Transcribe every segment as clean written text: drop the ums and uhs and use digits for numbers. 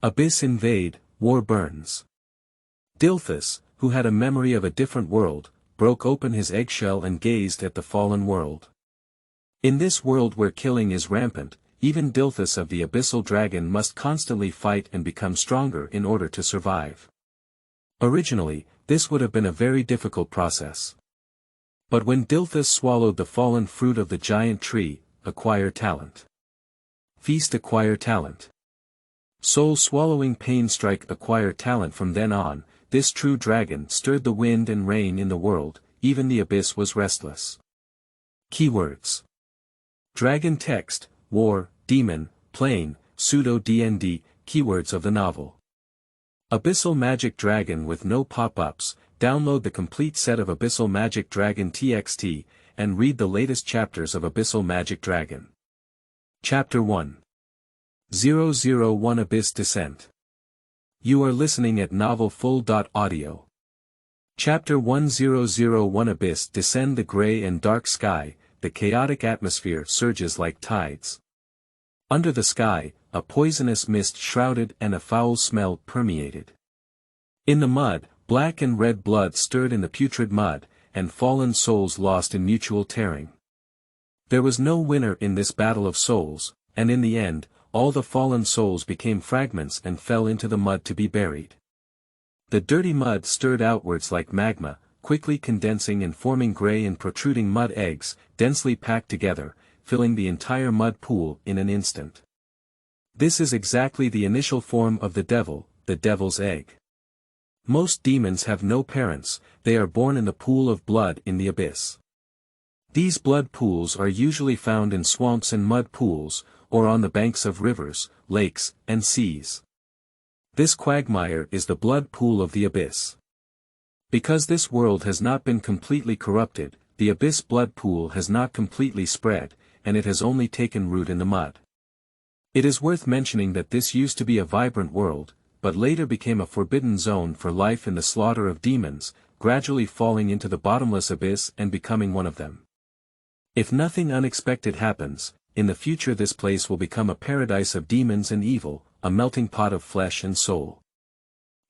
Abyss invade, war burns. Dilthus, who had a memory of a different world, broke open his eggshell and gazed at the fallen world. In this world where killing is rampant, even Dilthus of the Abyssal Dragon must constantly fight and become stronger in order to survive. Originally, this would have been a very difficult process. But when Dilthus swallowed the fallen fruit of the giant tree, acquire talent. Feast acquire talent. Soul-swallowing pain strike acquire talent. From then on, this true dragon stirred the wind and rain in the world, even the abyss was restless. Keywords. Dragon text, war, demon, plane, pseudo-DND, keywords of the novel. Abyssal Magic Dragon with no pop-ups. Download the complete set of Abyssal Magic Dragon TXT, and read the latest chapters of Abyssal Magic Dragon. Chapter 1. 001 Abyss Descent. You are listening at novelfull.audio. Chapter 1001 Abyss Descend. The grey and dark sky, the chaotic atmosphere surges like tides. Under the sky, a poisonous mist shrouded and a foul smell permeated. In the mud, black and red blood stirred in the putrid mud, and fallen souls lost in mutual tearing. There was no winner in this battle of souls, and in the end, all the fallen souls became fragments and fell into the mud to be buried. The dirty mud stirred outwards like magma, quickly condensing and forming grey and protruding mud eggs, densely packed together, filling the entire mud pool in an instant. This is exactly the initial form of the devil's egg. Most demons have no parents, they are born in the pool of blood in the abyss. These blood pools are usually found in swamps and mud pools, or on the banks of rivers, lakes, and seas. This quagmire is the blood pool of the abyss. Because this world has not been completely corrupted, the abyss blood pool has not completely spread, and it has only taken root in the mud. It is worth mentioning that this used to be a vibrant world, but later became a forbidden zone for life in the slaughter of demons, gradually falling into the bottomless abyss and becoming one of them. If nothing unexpected happens, in the future this place will become a paradise of demons and evil, a melting pot of flesh and soul.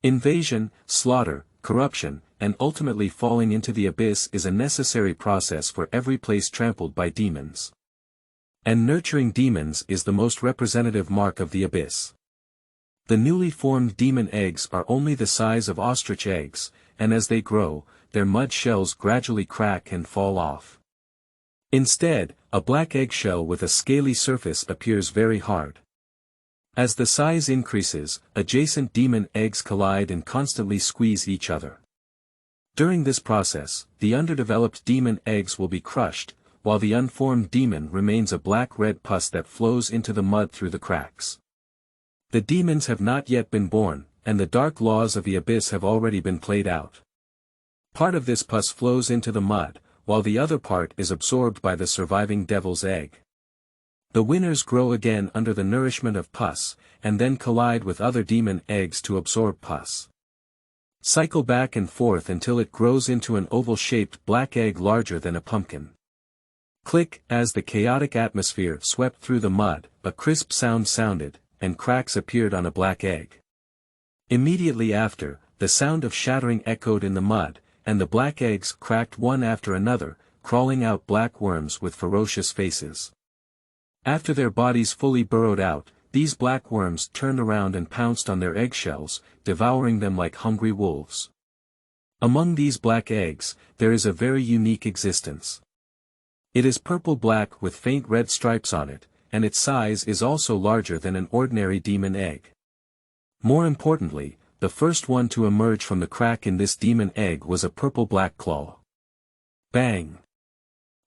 Invasion, slaughter, corruption, and ultimately falling into the abyss is a necessary process for every place trampled by demons. And nurturing demons is the most representative mark of the abyss. The newly formed demon eggs are only the size of ostrich eggs, and as they grow, their mud shells gradually crack and fall off. Instead, a black eggshell with a scaly surface appears very hard. As the size increases, adjacent demon eggs collide and constantly squeeze each other. During this process, the underdeveloped demon eggs will be crushed, while the unformed demon remains a black-red pus that flows into the mud through the cracks. The demons have not yet been born, and the dark laws of the abyss have already been played out. Part of this pus flows into the mud, while the other part is absorbed by the surviving devil's egg. The winners grow again under the nourishment of pus, and then collide with other demon eggs to absorb pus. Cycle back and forth until it grows into an oval-shaped black egg larger than a pumpkin. Click. As the chaotic atmosphere swept through the mud, a crisp sound sounded, and cracks appeared on a black egg. Immediately after, the sound of shattering echoed in the mud, and the black eggs cracked one after another, crawling out black worms with ferocious faces. After their bodies fully burrowed out, these black worms turned around and pounced on their eggshells, devouring them like hungry wolves. Among these black eggs, there is a very unique existence. It is purple-black with faint red stripes on it, and its size is also larger than an ordinary demon egg. More importantly, the first one to emerge from the crack in this demon egg was a purple-black claw. Bang!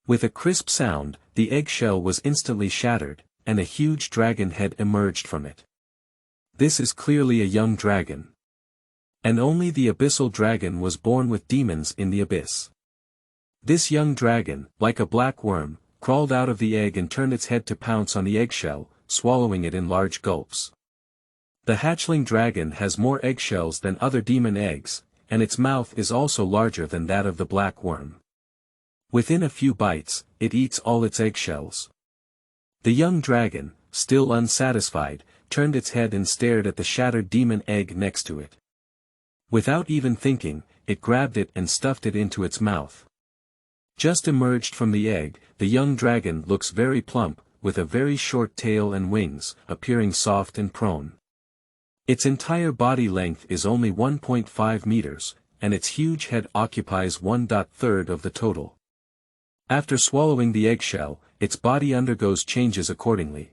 With a crisp sound, the eggshell was instantly shattered, and a huge dragon head emerged from it. This is clearly a young dragon. And only the Abyssal Dragon was born with demons in the abyss. This young dragon, like a black worm, crawled out of the egg and turned its head to pounce on the eggshell, swallowing it in large gulps. The hatchling dragon has more eggshells than other demon eggs, and its mouth is also larger than that of the black worm. Within a few bites, it eats all its eggshells. The young dragon, still unsatisfied, turned its head and stared at the shattered demon egg next to it. Without even thinking, it grabbed it and stuffed it into its mouth. Just emerged from the egg, the young dragon looks very plump, with a very short tail and wings, appearing soft and prone. Its entire body length is only 1.5 meters, and its huge head occupies 1/3 of the total. After swallowing the eggshell, its body undergoes changes accordingly.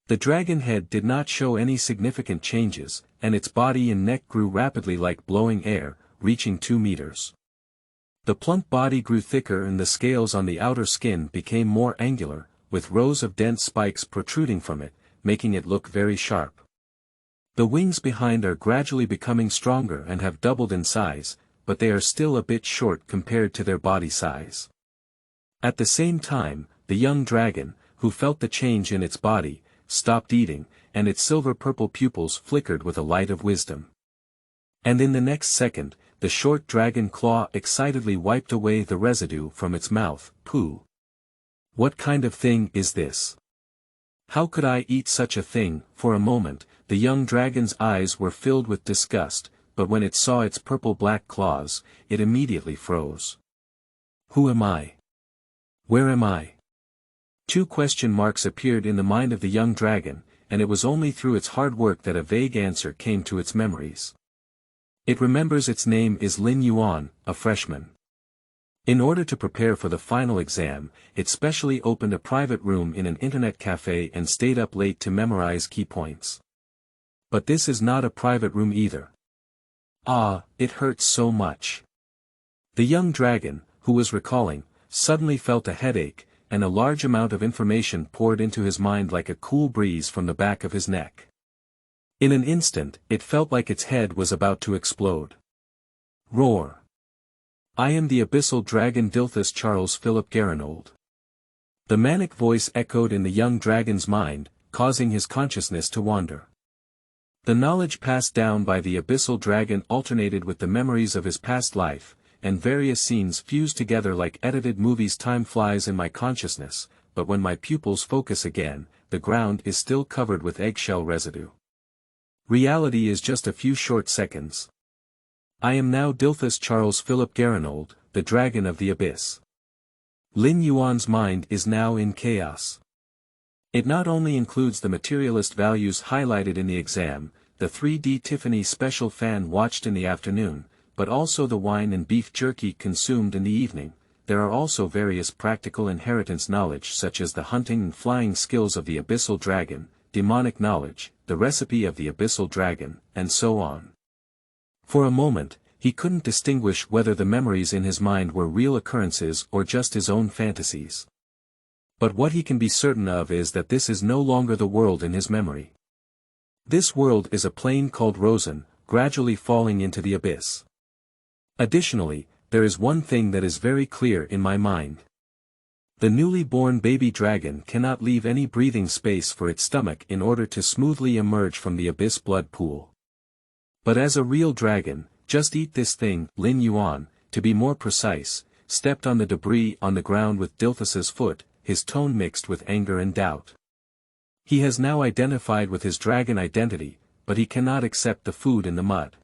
The dragon head did not show any significant changes, and its body and neck grew rapidly like blowing air, reaching 2 meters. The plump body grew thicker and the scales on the outer skin became more angular, with rows of dense spikes protruding from it, making it look very sharp. The wings behind are gradually becoming stronger and have doubled in size, but they are still a bit short compared to their body size. At the same time, the young dragon, who felt the change in its body, stopped eating, and its silver-purple pupils flickered with a light of wisdom. And in the next second, the short dragon claw excitedly wiped away the residue from its mouth. Pooh! What kind of thing is this? How could I eat such a thing? For a moment, the young dragon's eyes were filled with disgust, but when it saw its purple-black claws, it immediately froze. Who am I? Where am I? 2 question marks appeared in the mind of the young dragon, and it was only through its hard work that a vague answer came to its memories. It remembers its name is Lin Yuan, a freshman. In order to prepare for the final exam, it specially opened a private room in an internet cafe and stayed up late to memorize key points. But this is not a private room either. Ah, it hurts so much. The young dragon, who was recalling, suddenly felt a headache, and a large amount of information poured into his mind like a cool breeze from the back of his neck. In an instant, it felt like its head was about to explode. Roar! I am the Abyssal Dragon Dilthus Charles Philip Garinold. The manic voice echoed in the young dragon's mind, causing his consciousness to wander. The knowledge passed down by the Abyssal Dragon alternated with the memories of his past life, and various scenes fused together like edited movies. Time flies in my consciousness, but when my pupils focus again, the ground is still covered with eggshell residue. Reality is just a few short seconds. I am now Dilthus Charles Philip Garinold, the Dragon of the Abyss. Lin Yuan's mind is now in chaos. It not only includes the materialist values highlighted in the exam, the 3D Tiffany special fan watched in the afternoon, but also the wine and beef jerky consumed in the evening. There are also various practical inheritance knowledge such as the hunting and flying skills of the Abyssal Dragon, demonic knowledge, the recipe of the Abyssal Dragon, and so on. For a moment, he couldn't distinguish whether the memories in his mind were real occurrences or just his own fantasies. But what he can be certain of is that this is no longer the world in his memory. This world is a plane called Rosen, gradually falling into the abyss. Additionally, there is one thing that is very clear in my mind. The newly born baby dragon cannot leave any breathing space for its stomach in order to smoothly emerge from the abyss blood pool. But as a real dragon, just eat this thing. Lin Yuan, to be more precise, stepped on the debris on the ground with Dilthus's foot, his tone mixed with anger and doubt. He has now identified with his dragon identity, but he cannot accept the food in the mud.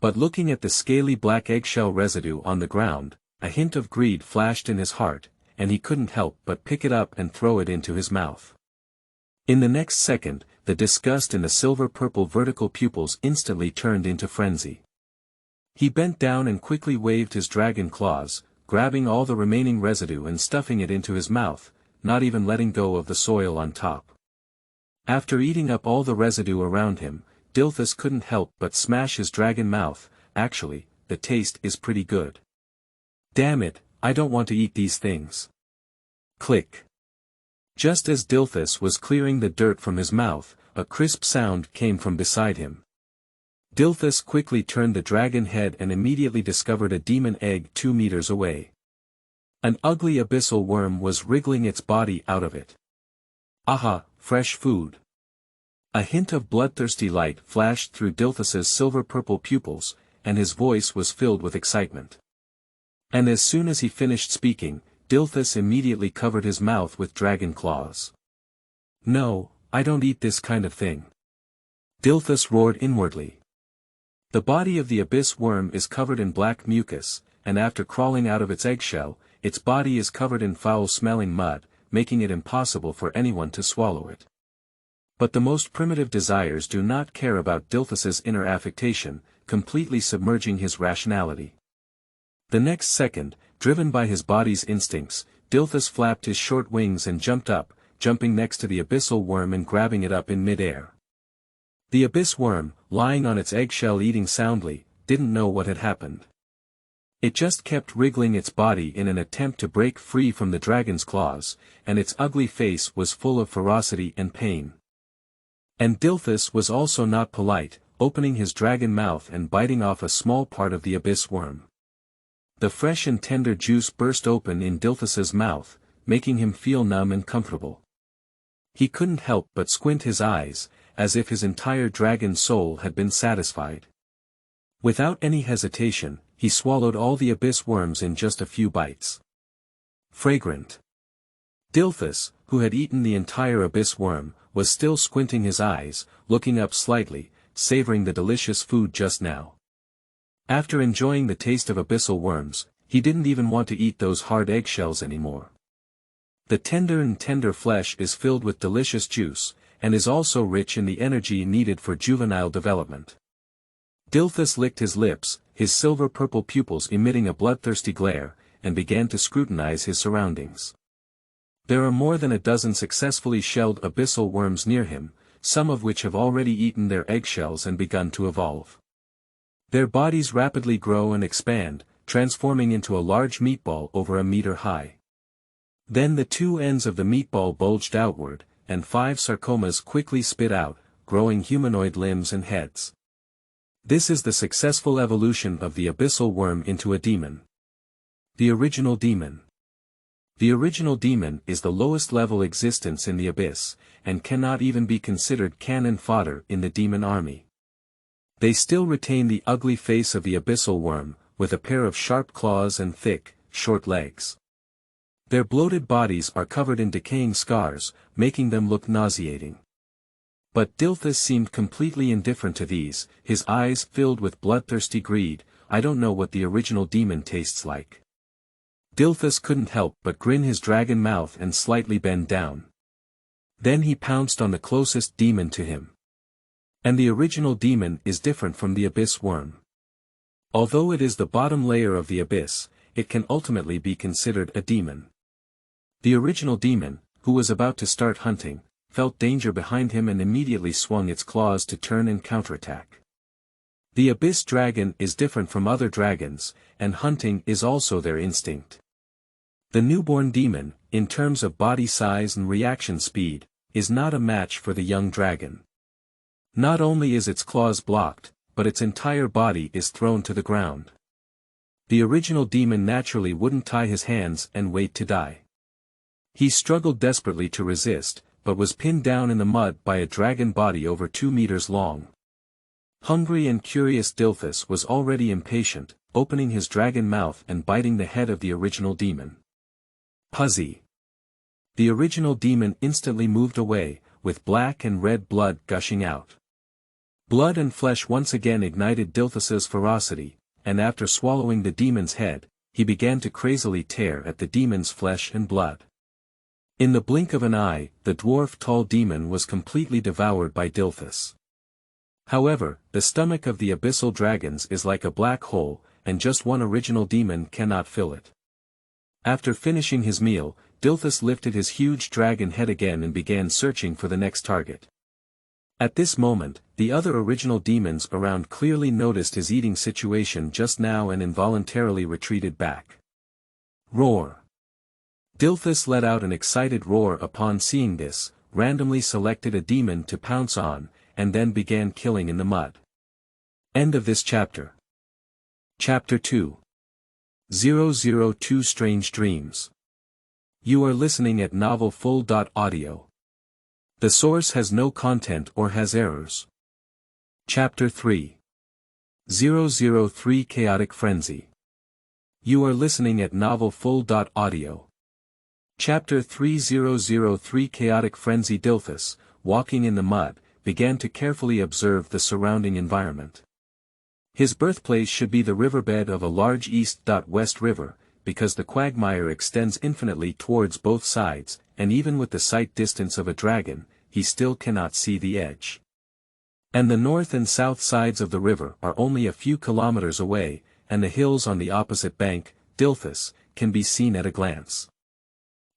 But looking at the scaly black eggshell residue on the ground, a hint of greed flashed in his heart, and he couldn't help but pick it up and throw it into his mouth. In the next second, the disgust in the silver-purple vertical pupils instantly turned into frenzy. He bent down and quickly waved his dragon claws, grabbing all the remaining residue and stuffing it into his mouth, not even letting go of the soil on top. After eating up all the residue around him, Dilthus couldn't help but smash his dragon mouth. Actually, the taste is pretty good. Damn it, I don't want to eat these things. Click. Just as Dilthus was clearing the dirt from his mouth, a crisp sound came from beside him. Dilthus quickly turned the dragon head and immediately discovered a demon egg 2 meters away. An ugly abyssal worm was wriggling its body out of it. Aha, fresh food. A hint of bloodthirsty light flashed through Dilthus's silver-purple pupils, and his voice was filled with excitement. And as soon as he finished speaking, Dilthus immediately covered his mouth with dragon claws. No, I don't eat this kind of thing. Dilthus roared inwardly. The body of the abyss worm is covered in black mucus, and after crawling out of its eggshell, its body is covered in foul-smelling mud, making it impossible for anyone to swallow it. But the most primitive desires do not care about Dilthus's inner affectation, completely submerging his rationality. The next second, driven by his body's instincts, Dilthus flapped his short wings and jumped up, jumping next to the abyssal worm and grabbing it up in mid-air. The abyss worm, lying on its eggshell eating soundly, didn't know what had happened. It just kept wriggling its body in an attempt to break free from the dragon's claws, and its ugly face was full of ferocity and pain. And Dilthus was also not polite, opening his dragon mouth and biting off a small part of the abyss worm. The fresh and tender juice burst open in Dilthus's mouth, making him feel numb and comfortable. He couldn't help but squint his eyes, as if his entire dragon soul had been satisfied. Without any hesitation, he swallowed all the abyss worms in just a few bites. Fragrant. Dilthus, who had eaten the entire abyss worm, was still squinting his eyes, looking up slightly, savoring the delicious food just now. After enjoying the taste of abyssal worms, he didn't even want to eat those hard eggshells anymore. The tender flesh is filled with delicious juice, and is also rich in the energy needed for juvenile development. Dilthus licked his lips, his silver-purple pupils emitting a bloodthirsty glare, and began to scrutinize his surroundings. There are more than a dozen successfully shelled abyssal worms near him, some of which have already eaten their eggshells and begun to evolve. Their bodies rapidly grow and expand, transforming into a large meatball over a meter high. Then the two ends of the meatball bulged outward, and 5 sarcomas quickly spit out, growing humanoid limbs and heads. This is the successful evolution of the abyssal worm into a demon. The original demon. The original demon is the lowest level existence in the abyss, and cannot even be considered cannon fodder in the demon army. They still retain the ugly face of the abyssal worm, with a pair of sharp claws and thick, short legs. Their bloated bodies are covered in decaying scars, making them look nauseating. But Dilthus seemed completely indifferent to these, his eyes filled with bloodthirsty greed. I don't know what the original demon tastes like. Dilthus couldn't help but grin his dragon mouth and slightly bend down. Then he pounced on the closest demon to him. And the original demon is different from the abyss worm. Although it is the bottom layer of the abyss, it can ultimately be considered a demon. The original demon, who was about to start hunting, felt danger behind him and immediately swung its claws to turn and counterattack. The abyss dragon is different from other dragons, and hunting is also their instinct. The newborn demon, in terms of body size and reaction speed, is not a match for the young dragon. Not only is its claws blocked, but its entire body is thrown to the ground. The original demon naturally wouldn't tie his hands and wait to die. He struggled desperately to resist, but was pinned down in the mud by a dragon body over 2 meters long. Hungry and curious Dilthus was already impatient, opening his dragon mouth and biting the head of the original demon. Puzzy. The original demon instantly moved away, with black and red blood gushing out. Blood and flesh once again ignited Dilthus's ferocity, and after swallowing the demon's head, he began to crazily tear at the demon's flesh and blood. In the blink of an eye, the dwarf-tall demon was completely devoured by Dilthus. However, the stomach of the abyssal dragons is like a black hole, and just one original demon cannot fill it. After finishing his meal, Dilthus lifted his huge dragon head again and began searching for the next target. At this moment, the other original demons around clearly noticed his eating situation just now and involuntarily retreated back. Roar. Dilthus let out an excited roar upon seeing this, randomly selected a demon to pounce on, and then began killing in the mud. End of this chapter. Chapter 2. 002 Strange Dreams. You are listening at novelfull.audio. The source has no content or has errors. Chapter 3. 003 Chaotic Frenzy. You are listening at novelfull.audio. Chapter 3003 Chaotic Frenzy. Dilthus, walking in the mud, began to carefully observe the surrounding environment. His birthplace should be the riverbed of a large east-west river, because the quagmire extends infinitely towards both sides, and even with the sight distance of a dragon, he still cannot see the edge. And the north and south sides of the river are only a few kilometers away, and the hills on the opposite bank, Dilthus, can be seen at a glance.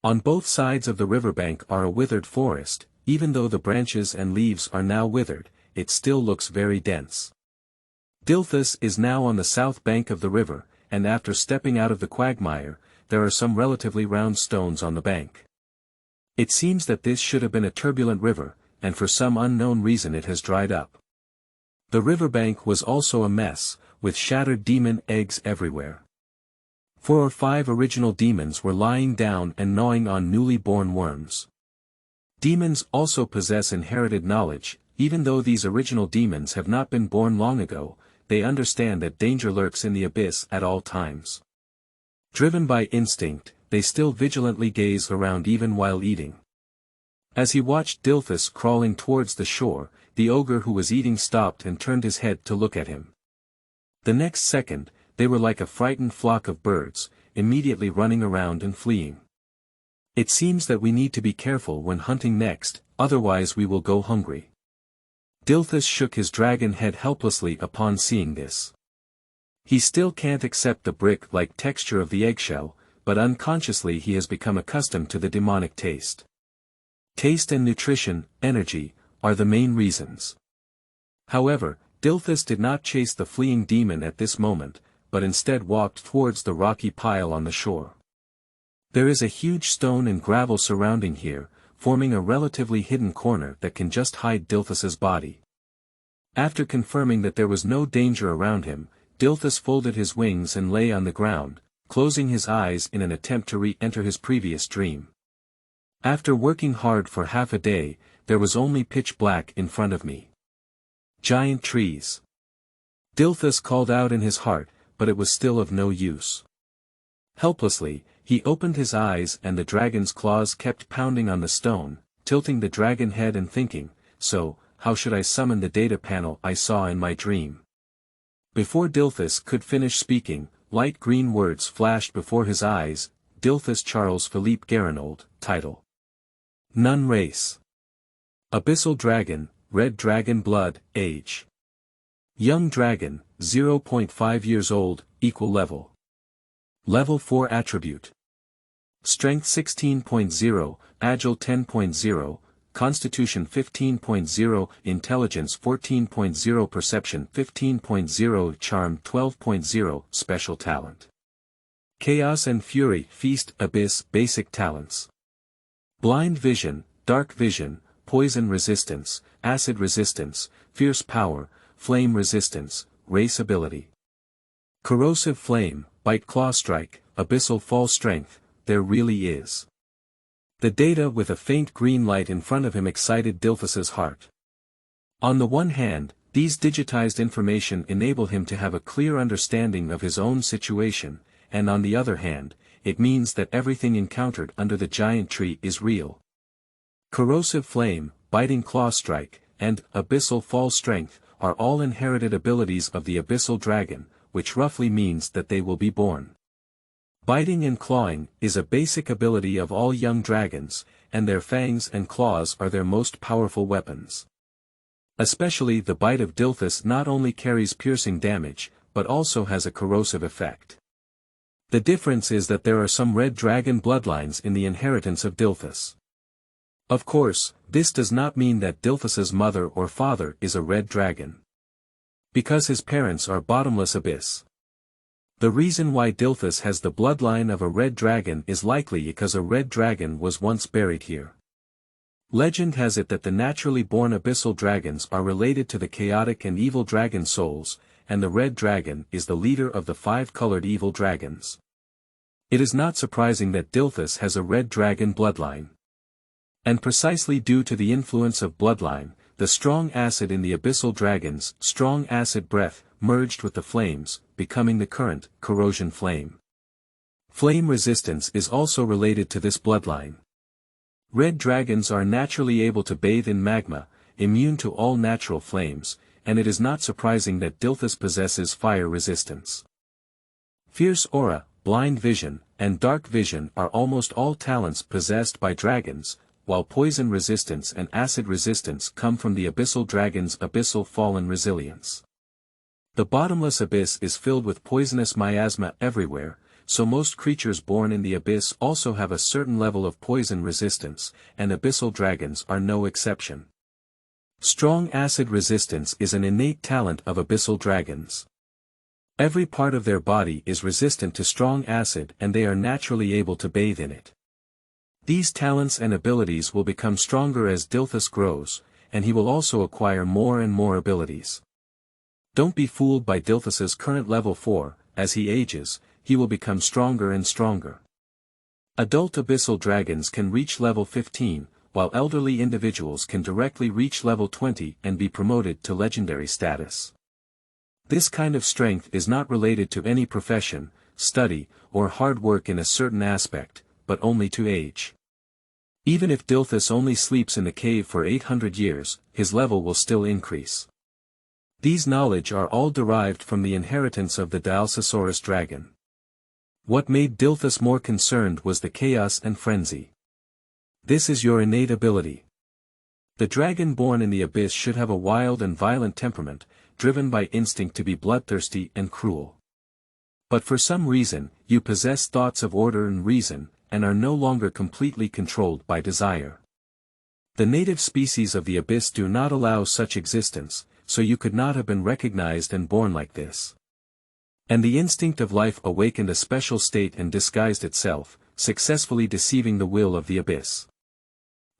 On both sides of the riverbank are a withered forest. Even though the branches and leaves are now withered, it still looks very dense. Dilthus is now on the south bank of the river, and after stepping out of the quagmire, there are some relatively round stones on the bank. It seems that this should have been a turbulent river, and for some unknown reason it has dried up. The riverbank was also a mess, with shattered demon eggs everywhere. 4 or 5 original demons were lying down and gnawing on newly born worms. Demons also possess inherited knowledge. Even though these original demons have not been born long ago, they understand that danger lurks in the abyss at all times. Driven by instinct, they still vigilantly gaze around even while eating. As he watched Dilthus crawling towards the shore, the ogre who was eating stopped and turned his head to look at him. The next second, they were like a frightened flock of birds, immediately running around and fleeing. It seems that we need to be careful when hunting next, otherwise we will go hungry. Dilthus shook his dragon head helplessly upon seeing this. He still can't accept the brick-like texture of the eggshell, but unconsciously he has become accustomed to the demonic taste. Taste and nutrition, energy, are the main reasons. However, Dilthus did not chase the fleeing demon at this moment, but instead walked towards the rocky pile on the shore. There is a huge stone and gravel surrounding here, forming a relatively hidden corner that can just hide Dilthus's body. After confirming that there was no danger around him, Dilthus folded his wings and lay on the ground, closing his eyes in an attempt to re-enter his previous dream. After working hard for half a day, there was only pitch black in front of me. Giant trees. Dilthus called out in his heart, but it was still of no use. Helplessly, he opened his eyes and the dragon's claws kept pounding on the stone, tilting the dragon head and thinking, so, how should I summon the data panel I saw in my dream? Before Dilthus could finish speaking, light green words flashed before his eyes. Dilthus Charles Philippe Garinold, title. Nun race. Abyssal Dragon, red dragon blood, age. Young dragon, 0.5 years old, equal level. Level 4 attribute. Strength 16.0, Agile 10.0, Constitution 15.0, Intelligence 14.0, Perception 15.0, Charm 12.0, Special Talent. Chaos and Fury, Feast, Abyss, Basic Talents. Blind Vision, Dark Vision, Poison Resistance, Acid Resistance, Fierce Power, Flame Resistance, Race Ability. Corrosive Flame, Bite Claw Strike, Abyssal Fall Strength, there really is. The data with a faint green light in front of him excited Dilthus's heart. On the one hand, these digitized information enable him to have a clear understanding of his own situation, and on the other hand, it means that everything encountered under the giant tree is real. Corrosive Flame, Biting Claw Strike, and Abyssal Fall Strength are all inherited abilities of the Abyssal Dragon, which roughly means that they will be born. Biting and clawing is a basic ability of all young dragons, and their fangs and claws are their most powerful weapons. Especially the bite of Dilthus not only carries piercing damage, but also has a corrosive effect. The difference is that there are some red dragon bloodlines in the inheritance of Dilthus. Of course, this does not mean that Dilthus's mother or father is a red dragon. Because his parents are bottomless abyss. The reason why Dilthus has the bloodline of a red dragon is likely because a red dragon was once buried here. Legend has it that the naturally born abyssal dragons are related to the chaotic and evil dragon souls, and the red dragon is the leader of the 5-colored evil dragons. It is not surprising that Dilthus has a red dragon bloodline. And precisely due to the influence of bloodline, the strong acid in the abyssal dragon's strong acid breath merged with the flames, becoming the current corrosion flame. Flame resistance is also related to this bloodline. Red dragons are naturally able to bathe in magma, immune to all natural flames, and it is not surprising that Dilthus possesses fire resistance. Fierce aura, blind vision, and dark vision are almost all talents possessed by dragons, while poison resistance and acid resistance come from the Abyssal Dragon's abyssal fallen resilience. The bottomless abyss is filled with poisonous miasma everywhere, so most creatures born in the abyss also have a certain level of poison resistance, and abyssal dragons are no exception. Strong acid resistance is an innate talent of abyssal dragons. Every part of their body is resistant to strong acid and they are naturally able to bathe in it. These talents and abilities will become stronger as Dilthus grows, and he will also acquire more and more abilities. Don't be fooled by Dilthus's current level 4, as he ages, he will become stronger and stronger. Adult abyssal dragons can reach level 15, while elderly individuals can directly reach level 20 and be promoted to legendary status. This kind of strength is not related to any profession, study, or hard work in a certain aspect, but only to age. Even if Dilthus only sleeps in the cave for 800 years, his level will still increase. These knowledge are all derived from the inheritance of the Dilthosaurus dragon. What made Dilthus more concerned was the chaos and frenzy. This is your innate ability. The dragon born in the abyss should have a wild and violent temperament, driven by instinct to be bloodthirsty and cruel. But for some reason, you possess thoughts of order and reason, and are no longer completely controlled by desire. The native species of the abyss do not allow such existence, so you could not have been recognized and born like this. And the instinct of life awakened a special state and disguised itself, successfully deceiving the will of the abyss.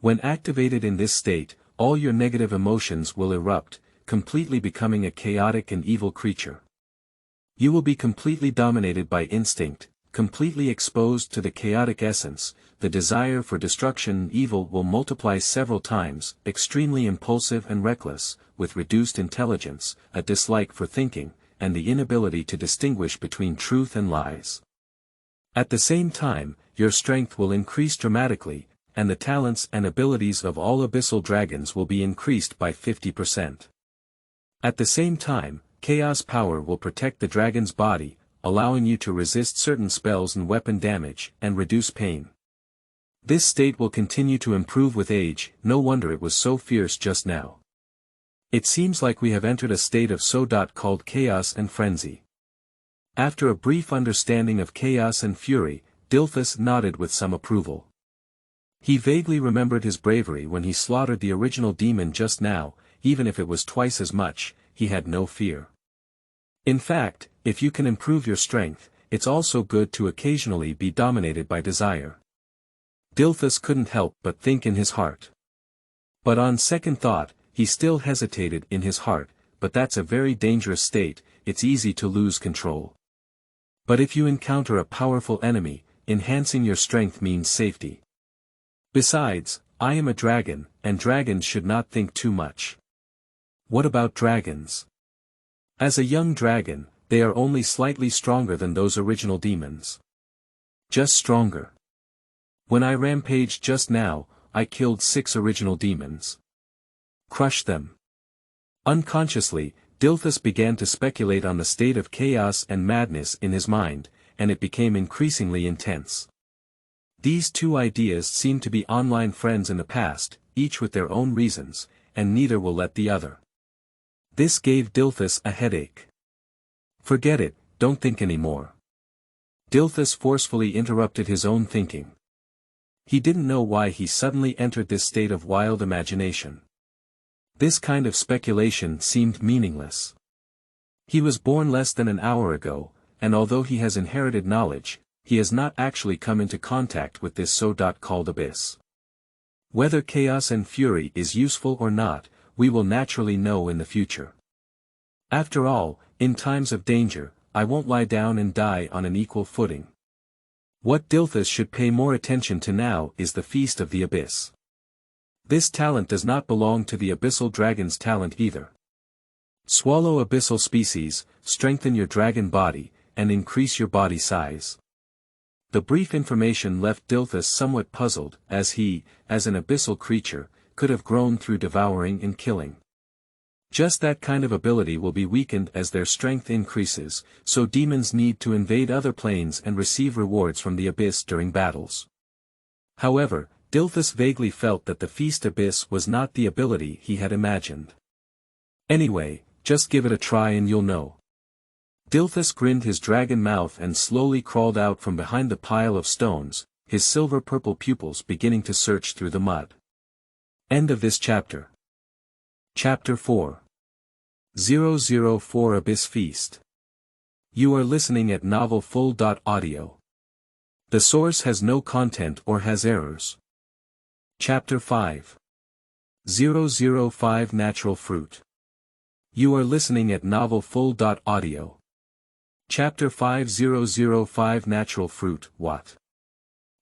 When activated in this state, all your negative emotions will erupt, completely becoming a chaotic and evil creature. You will be completely dominated by instinct, completely exposed to the chaotic essence, the desire for destruction and evil will multiply several times, extremely impulsive and reckless, with reduced intelligence, a dislike for thinking, and the inability to distinguish between truth and lies. At the same time, your strength will increase dramatically, and the talents and abilities of all abyssal dragons will be increased by 50%. At the same time, chaos power will protect the dragon's body, allowing you to resist certain spells and weapon damage, and reduce pain. This state will continue to improve with age, no wonder it was so fierce just now. It seems like we have entered a state of called chaos and frenzy. After a brief understanding of chaos and fury, Dilthus nodded with some approval. He vaguely remembered his bravery when he slaughtered the original demon just now, even if it was twice as much, he had no fear. In fact, if you can improve your strength, it's also good to occasionally be dominated by desire. Dilthus couldn't help but think in his heart. But on second thought, he still hesitated in his heart, but that's a very dangerous state, it's easy to lose control. But if you encounter a powerful enemy, enhancing your strength means safety. Besides, I am a dragon, and dragons should not think too much. What about dragons? As a young dragon, they are only slightly stronger than those original demons. Just stronger. When I rampaged just now, I killed 6 original demons. Crush them. Unconsciously, Dilthus began to speculate on the state of chaos and madness in his mind, and it became increasingly intense. These two ideas seemed to be online friends in the past, each with their own reasons, and neither will let the other. This gave Dilthus a headache. Forget it, don't think anymore. Dilthus forcefully interrupted his own thinking. He didn't know why he suddenly entered this state of wild imagination. This kind of speculation seemed meaningless. He was born less than an hour ago, and although he has inherited knowledge, he has not actually come into contact with this so-called abyss. Whether chaos and fury is useful or not, we will naturally know in the future. After all, in times of danger, I won't lie down and die on an equal footing. What Dilthus should pay more attention to now is the Feast of the Abyss. This talent does not belong to the Abyssal Dragon's talent either. Swallow abyssal species, strengthen your dragon body, and increase your body size. The brief information left Dilthus somewhat puzzled, as he, as an abyssal creature, could have grown through devouring and killing. Just that kind of ability will be weakened as their strength increases, so demons need to invade other planes and receive rewards from the abyss during battles. However, Dilthus vaguely felt that the feast abyss was not the ability he had imagined. Anyway, just give it a try and you'll know. Dilthus grinned his dragon mouth and slowly crawled out from behind the pile of stones, his silver-purple pupils beginning to search through the mud. End of this chapter. Chapter 4. 004 Abyss Feast. You are listening at novelfull.audio. The source has no content or has errors. Chapter 5. 005 Natural Fruit. You are listening at novelfull.audio. Chapter 5005 Natural Fruit, what?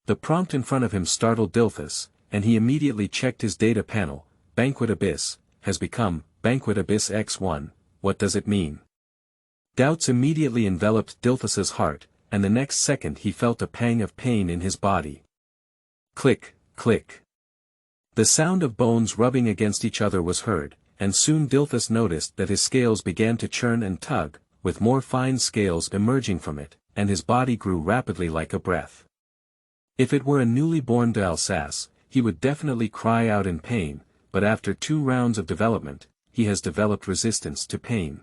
The prompt in front of him startled Dilthus, and he immediately checked his data panel. Banquet Abyss has become Banquet Abyss X1, what does it mean? Doubts immediately enveloped Dilthus's heart, and the next second he felt a pang of pain in his body. Click, click. The sound of bones rubbing against each other was heard, and soon Dilthus noticed that his scales began to churn and tug, with more fine scales emerging from it, and his body grew rapidly like a breath. If it were a newly born Dilthus, he would definitely cry out in pain, but after 2 rounds of development, he has developed resistance to pain.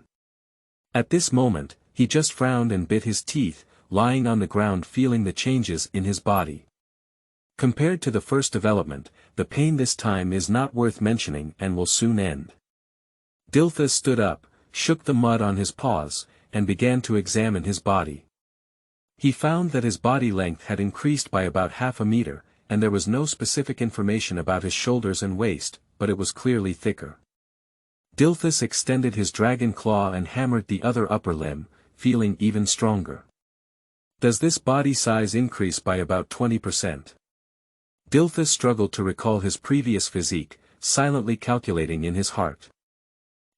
At this moment, he just frowned and bit his teeth, lying on the ground feeling the changes in his body. Compared to the first development, the pain this time is not worth mentioning and will soon end. Dilthus stood up, shook the mud on his paws, and began to examine his body. He found that his body length had increased by about half a meter, and there was no specific information about his shoulders and waist, but it was clearly thicker. Dilthus extended his dragon claw and hammered the other upper limb, feeling even stronger. Does this body size increase by about 20%? Dilthus struggled to recall his previous physique, silently calculating in his heart.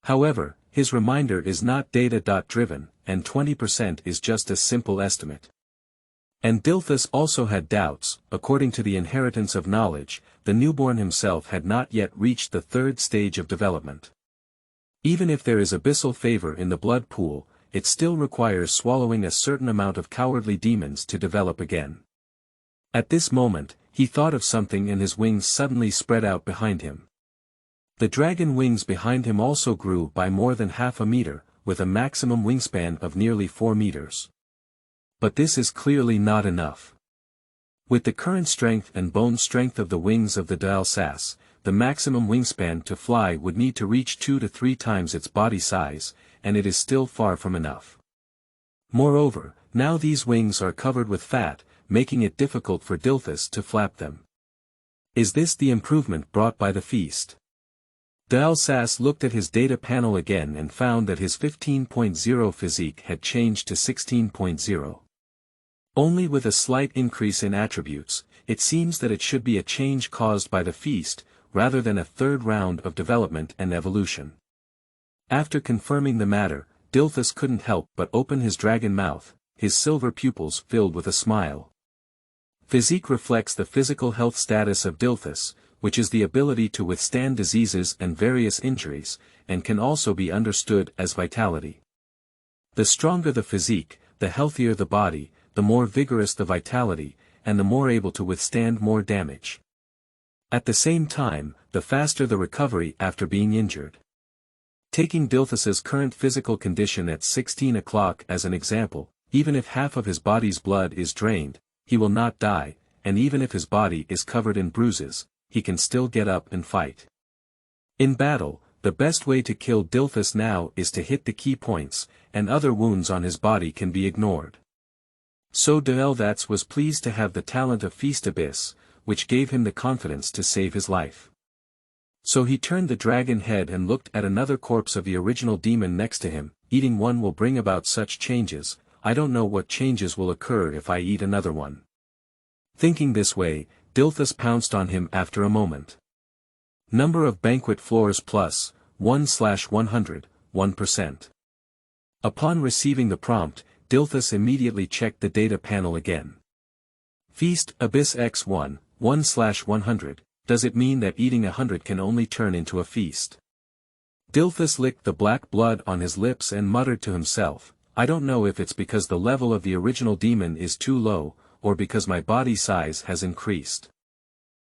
However, his reminder is not data-driven, and 20% is just a simple estimate. And Dilthus also had doubts. According to the inheritance of knowledge, the newborn himself had not yet reached the 3rd stage of development. Even if there is abyssal favor in the blood pool, it still requires swallowing a certain amount of cowardly demons to develop again. At this moment, he thought of something and his wings suddenly spread out behind him. The dragon wings behind him also grew by more than half a meter, with a maximum wingspan of nearly 4 meters. But this is clearly not enough. With the current strength and bone strength of the wings of the Dilthus, the maximum wingspan to fly would need to reach 2 to 3 times its body size, and it is still far from enough. Moreover, now these wings are covered with fat, making it difficult for Dilthus to flap them. Is this the improvement brought by the feast? Dilthus looked at his data panel again and found that his 15.0 physique had changed to 16.0. Only with a slight increase in attributes, it seems that it should be a change caused by the feast, rather than a 3rd round of development and evolution. After confirming the matter, Dilthus couldn't help but open his dragon mouth, his silver pupils filled with a smile. Physique reflects the physical health status of Dilthus, which is the ability to withstand diseases and various injuries, and can also be understood as vitality. The stronger the physique, the healthier the body, the more vigorous the vitality, and the more able to withstand more damage. At the same time, the faster the recovery after being injured. Taking Dilthus's current physical condition at 16 o'clock as an example, even if half of his body's blood is drained, he will not die, and even if his body is covered in bruises, he can still get up and fight. In battle, the best way to kill Dilthus now is to hit the key points, and other wounds on his body can be ignored. So Dilthus was pleased to have the talent of Feast Abyss, which gave him the confidence to save his life. So he turned the dragon head and looked at another corpse of the original demon next to him. Eating one will bring about such changes. I don't know what changes will occur if I eat another one. Thinking this way, Dilthus pounced on him after a moment. Number of banquet floors plus 1/100, 1%. Upon receiving the prompt, Dilthus immediately checked the data panel again. Feast, Abyss X1, 1/100, does it mean that eating 100 can only turn into a feast? Dilthus licked the black blood on his lips and muttered to himself, I don't know if it's because the level of the original demon is too low, or because my body size has increased.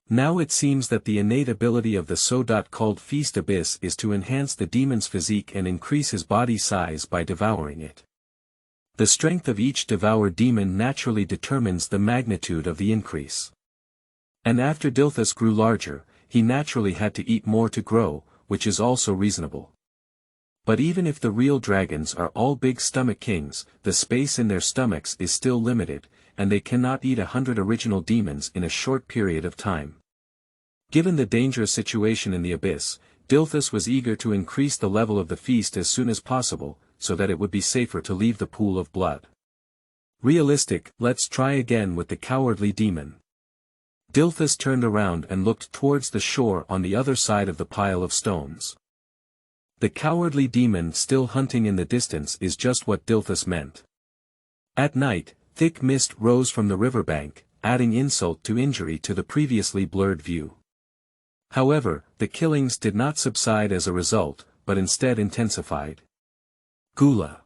Now it seems that the innate ability of the so-called Feast Abyss is to enhance the demon's physique and increase his body size by devouring it. The strength of each devoured demon naturally determines the magnitude of the increase. And after Dilthus grew larger, he naturally had to eat more to grow, which is also reasonable. But even if the real dragons are all big stomach kings, the space in their stomachs is still limited, and they cannot eat 100 original demons in a short period of time. Given the dangerous situation in the abyss, Dilthus was eager to increase the level of the feast as soon as possible, so that it would be safer to leave the pool of blood. Realistic, let's try again with the cowardly demon. Dilthus turned around and looked towards the shore on the other side of the pile of stones. The cowardly demon still hunting in the distance is just what Dilthus meant. At night, thick mist rose from the riverbank, adding insult to injury to the previously blurred view. However, the killings did not subside as a result, but instead intensified. Gula.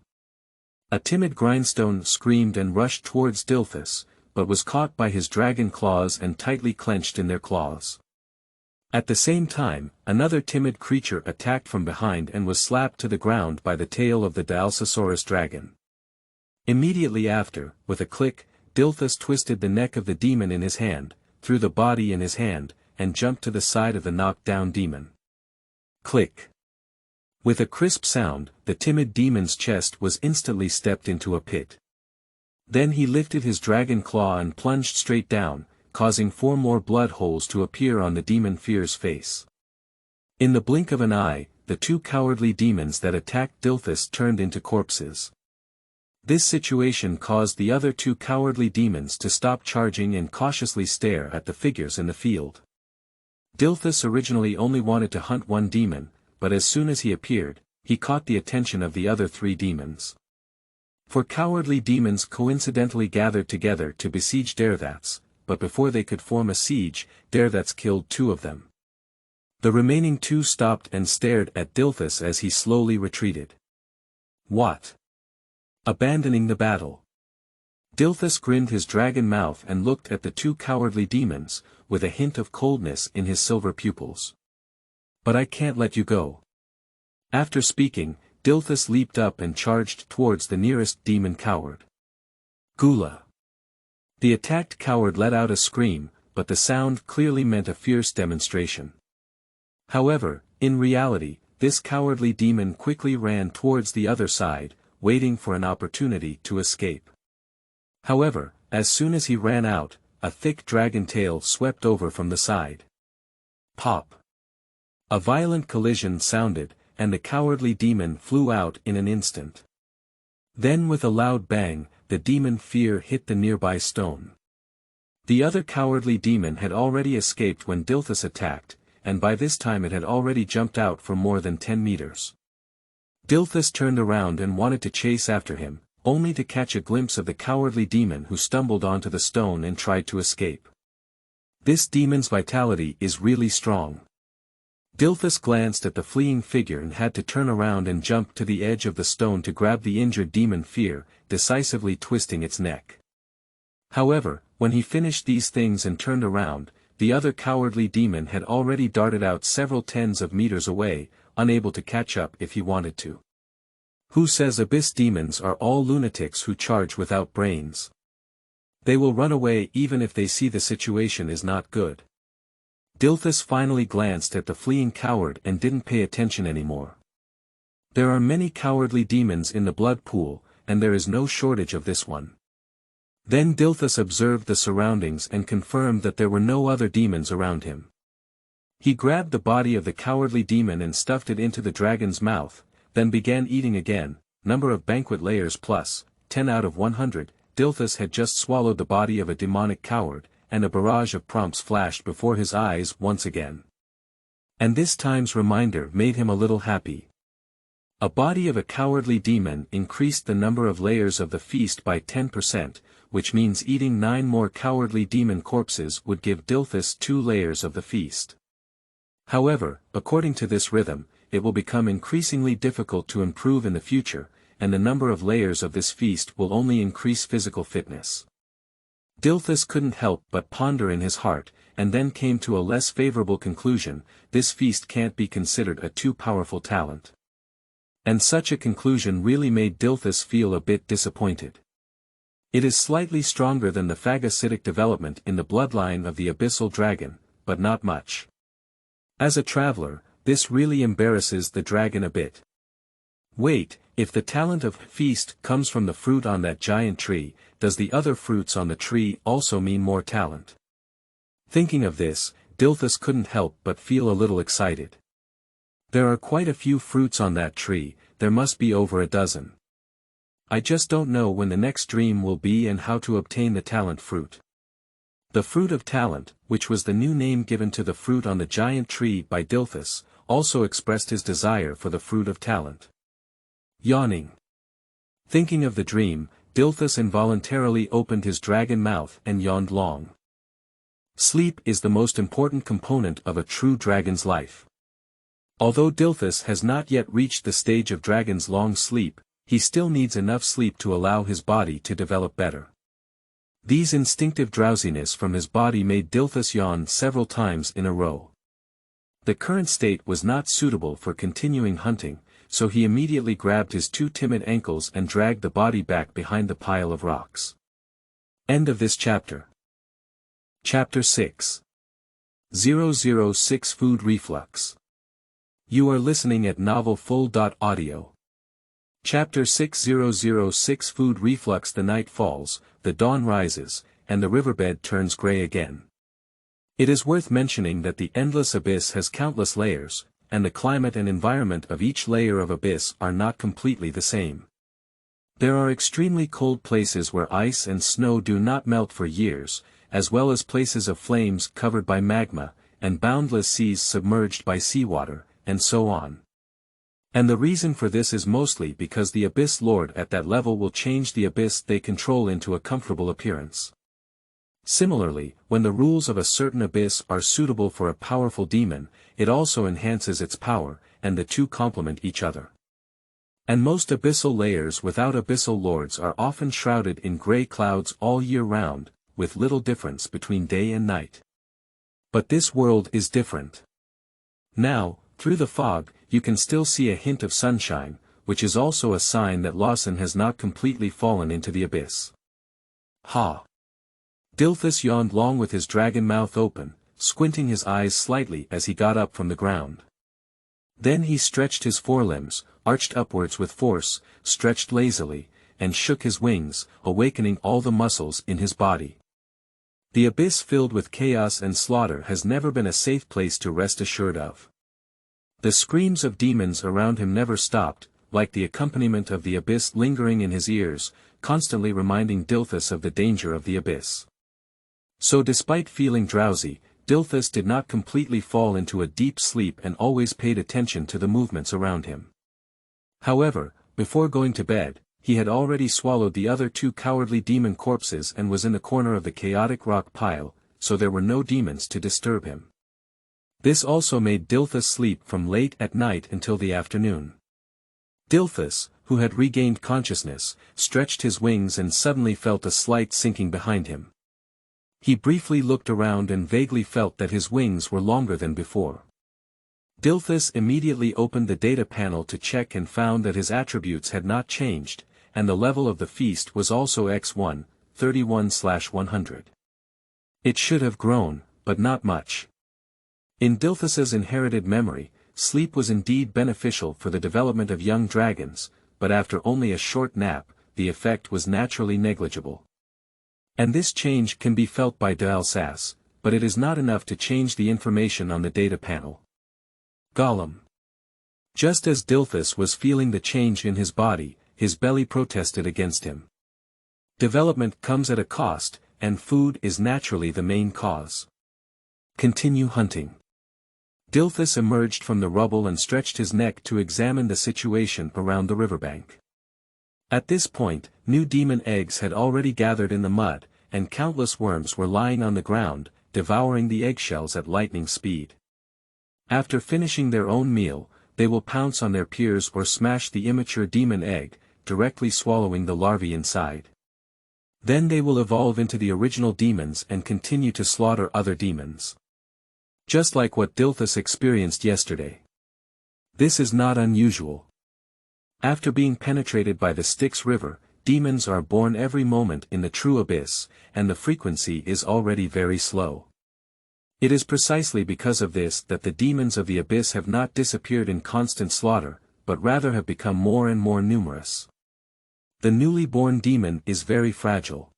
A timid grindstone screamed and rushed towards Dilthus, but was caught by his dragon claws and tightly clenched in their claws. At the same time, another timid creature attacked from behind and was slapped to the ground by the tail of the Dilthosaurus dragon. Immediately after, with a click, Dilthus twisted the neck of the demon in his hand, threw the body in his hand, and jumped to the side of the knocked-down demon. Click. With a crisp sound, the timid demon's chest was instantly stepped into a pit. Then he lifted his dragon claw and plunged straight down, causing 4 more blood holes to appear on the demon fear's face. In the blink of an eye, the 2 cowardly demons that attacked Dilthus turned into corpses. This situation caused the other 2 cowardly demons to stop charging and cautiously stare at the figures in the field. Dilthus originally only wanted to hunt 1 demon, but as soon as he appeared, he caught the attention of the other 3 demons. 4 cowardly demons coincidentally gathered together to besiege Dilthus, but before they could form a siege, Dilthus killed 2 of them. The remaining 2 stopped and stared at Dilthus as he slowly retreated. What? Abandoning the battle. Dilthus grinned his dragon mouth and looked at the 2 cowardly demons, with a hint of coldness in his silver pupils. But I can't let you go. After speaking, Dilthus leaped up and charged towards the nearest demon coward. Gula. The attacked coward let out a scream, but the sound clearly meant a fierce demonstration. However, in reality, this cowardly demon quickly ran towards the other side, waiting for an opportunity to escape. However, as soon as he ran out, a thick dragon tail swept over from the side. Pop. A violent collision sounded, and the cowardly demon flew out in an instant. Then with a loud bang, the demon fear hit the nearby stone. The other cowardly demon had already escaped when Dilthus attacked, and by this time it had already jumped out for more than 10 meters. Dilthus turned around and wanted to chase after him, only to catch a glimpse of the cowardly demon who stumbled onto the stone and tried to escape. This demon's vitality is really strong. Dilthus glanced at the fleeing figure and had to turn around and jump to the edge of the stone to grab the injured demon fear, decisively twisting its neck. However, when he finished these things and turned around, the other cowardly demon had already darted out several tens of meters away, unable to catch up if he wanted to. Who says abyss demons are all lunatics who charge without brains? They will run away even if they see the situation is not good. Dilthus finally glanced at the fleeing coward and didn't pay attention anymore. There are many cowardly demons in the blood pool, and there is no shortage of this one. Then Dilthus observed the surroundings and confirmed that there were no other demons around him. He grabbed the body of the cowardly demon and stuffed it into the dragon's mouth, then began eating again. Number of banquet layers plus, 10 out of 100, Dilthus had just swallowed the body of a demonic coward, and a barrage of prompts flashed before his eyes once again. And this time's reminder made him a little happy. A body of a cowardly demon increased the number of layers of the feast by 10%, which means eating 9 more cowardly demon corpses would give Dilthus 2 layers of the feast. However, according to this rhythm, it will become increasingly difficult to improve in the future, and the number of layers of this feast will only increase physical fitness. Dilthus couldn't help but ponder in his heart, and then came to a less favorable conclusion: this feast can't be considered a too powerful talent. And such a conclusion really made Dilthus feel a bit disappointed. It is slightly stronger than the phagocytic development in the bloodline of the Abyssal Dragon, but not much. As a traveler, this really embarrasses the dragon a bit. Wait, if the talent of feast comes from the fruit on that giant tree, does the other fruits on the tree also mean more talent? Thinking of this, Dilthus couldn't help but feel a little excited. There are quite a few fruits on that tree, there must be over a dozen. I just don't know when the next dream will be and how to obtain the talent fruit. The fruit of talent, which was the new name given to the fruit on the giant tree by Dilthus, also expressed his desire for the fruit of talent. Yawning. Thinking of the dream, Dilthus involuntarily opened his dragon mouth and yawned long. Sleep is the most important component of a true dragon's life. Although Dilthus has not yet reached the stage of dragon's long sleep, he still needs enough sleep to allow his body to develop better. These instinctive drowsiness from his body made Dilthus yawn several times in a row. The current state was not suitable for continuing hunting, so he immediately grabbed his 2 timid ankles and dragged the body back behind the pile of rocks. End of this chapter. Chapter 6. 006 Food Reflux. You are listening at novelfull.audio. Chapter 6006 Food Reflux. The night falls, the dawn rises, and the riverbed turns gray again. It is worth mentioning that the endless abyss has countless layers, and the climate and environment of each layer of abyss are not completely the same. There are extremely cold places where ice and snow do not melt for years, as well as places of flames covered by magma, and boundless seas submerged by seawater, and so on. And the reason for this is mostly because the Abyss Lord at that level will change the abyss they control into a comfortable appearance. Similarly, when the rules of a certain abyss are suitable for a powerful demon, it also enhances its power, and the two complement each other. And most abyssal layers without abyssal lords are often shrouded in gray clouds all year round, with little difference between day and night. But this world is different. Now, through the fog, you can still see a hint of sunshine, which is also a sign that Lawson has not completely fallen into the abyss. Ha! Dilthus yawned long with his dragon mouth open, squinting his eyes slightly as he got up from the ground. Then he stretched his forelimbs, arched upwards with force, stretched lazily, and shook his wings, awakening all the muscles in his body. The abyss filled with chaos and slaughter has never been a safe place to rest assured of. The screams of demons around him never stopped, like the accompaniment of the abyss lingering in his ears, constantly reminding Dilthus of the danger of the abyss. So despite feeling drowsy, Dilthus did not completely fall into a deep sleep and always paid attention to the movements around him. However, before going to bed, he had already swallowed the other 2 cowardly demon corpses and was in the corner of the chaotic rock pile, so there were no demons to disturb him. This also made Dilthus sleep from late at night until the afternoon. Dilthus, who had regained consciousness, stretched his wings and suddenly felt a slight sinking behind him. He briefly looked around and vaguely felt that his wings were longer than before. Dilthus immediately opened the data panel to check and found that his attributes had not changed, and the level of the feast was also X1, 31/100. It should have grown, but not much. In Dilthus's inherited memory, sleep was indeed beneficial for the development of young dragons, but after only a short nap, the effect was naturally negligible. And this change can be felt by Dilthus, but it is not enough to change the information on the data panel. Gollum. Just as Dilthus was feeling the change in his body, his belly protested against him. Development comes at a cost, and food is naturally the main cause. Continue hunting. Dilthus emerged from the rubble and stretched his neck to examine the situation around the riverbank. At this point, new demon eggs had already gathered in the mud, and countless worms were lying on the ground, devouring the eggshells at lightning speed. After finishing their own meal, they will pounce on their peers or smash the immature demon egg, directly swallowing the larvae inside. Then they will evolve into the original demons and continue to slaughter other demons. Just like what Dilthus experienced yesterday. This is not unusual. After being penetrated by the Styx River, demons are born every moment in the true abyss, and the frequency is already very slow. It is precisely because of this that the demons of the abyss have not disappeared in constant slaughter, but rather have become more and more numerous. The newly born demon is very fragile.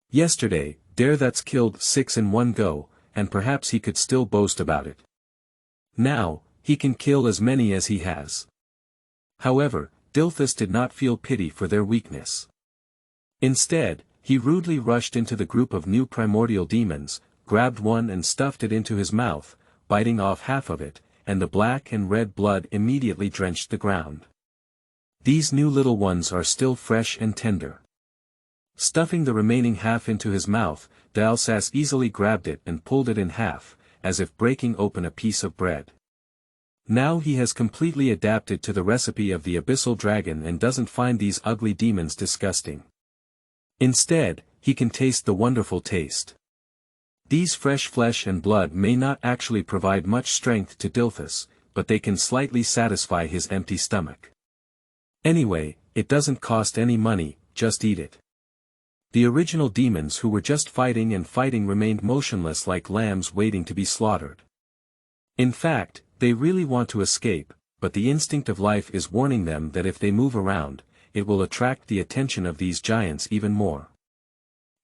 Yesterday, Dilthus killed 6 in one go, and perhaps he could still boast about it. Now, he can kill as many as he has. However, Dilthus did not feel pity for their weakness. Instead, he rudely rushed into the group of new primordial demons, grabbed one and stuffed it into his mouth, biting off half of it, and the black and red blood immediately drenched the ground. These new little ones are still fresh and tender. Stuffing the remaining half into his mouth, Dilthus easily grabbed it and pulled it in half, as if breaking open a piece of bread. Now he has completely adapted to the recipe of the Abyssal Dragon and doesn't find these ugly demons disgusting. Instead, he can taste the wonderful taste. These fresh flesh and blood may not actually provide much strength to Dilthus, but they can slightly satisfy his empty stomach. Anyway, it doesn't cost any money, just eat it. The original demons who were just fighting and fighting remained motionless like lambs waiting to be slaughtered. In fact, they really want to escape, but the instinct of life is warning them that if they move around, it will attract the attention of these giants even more.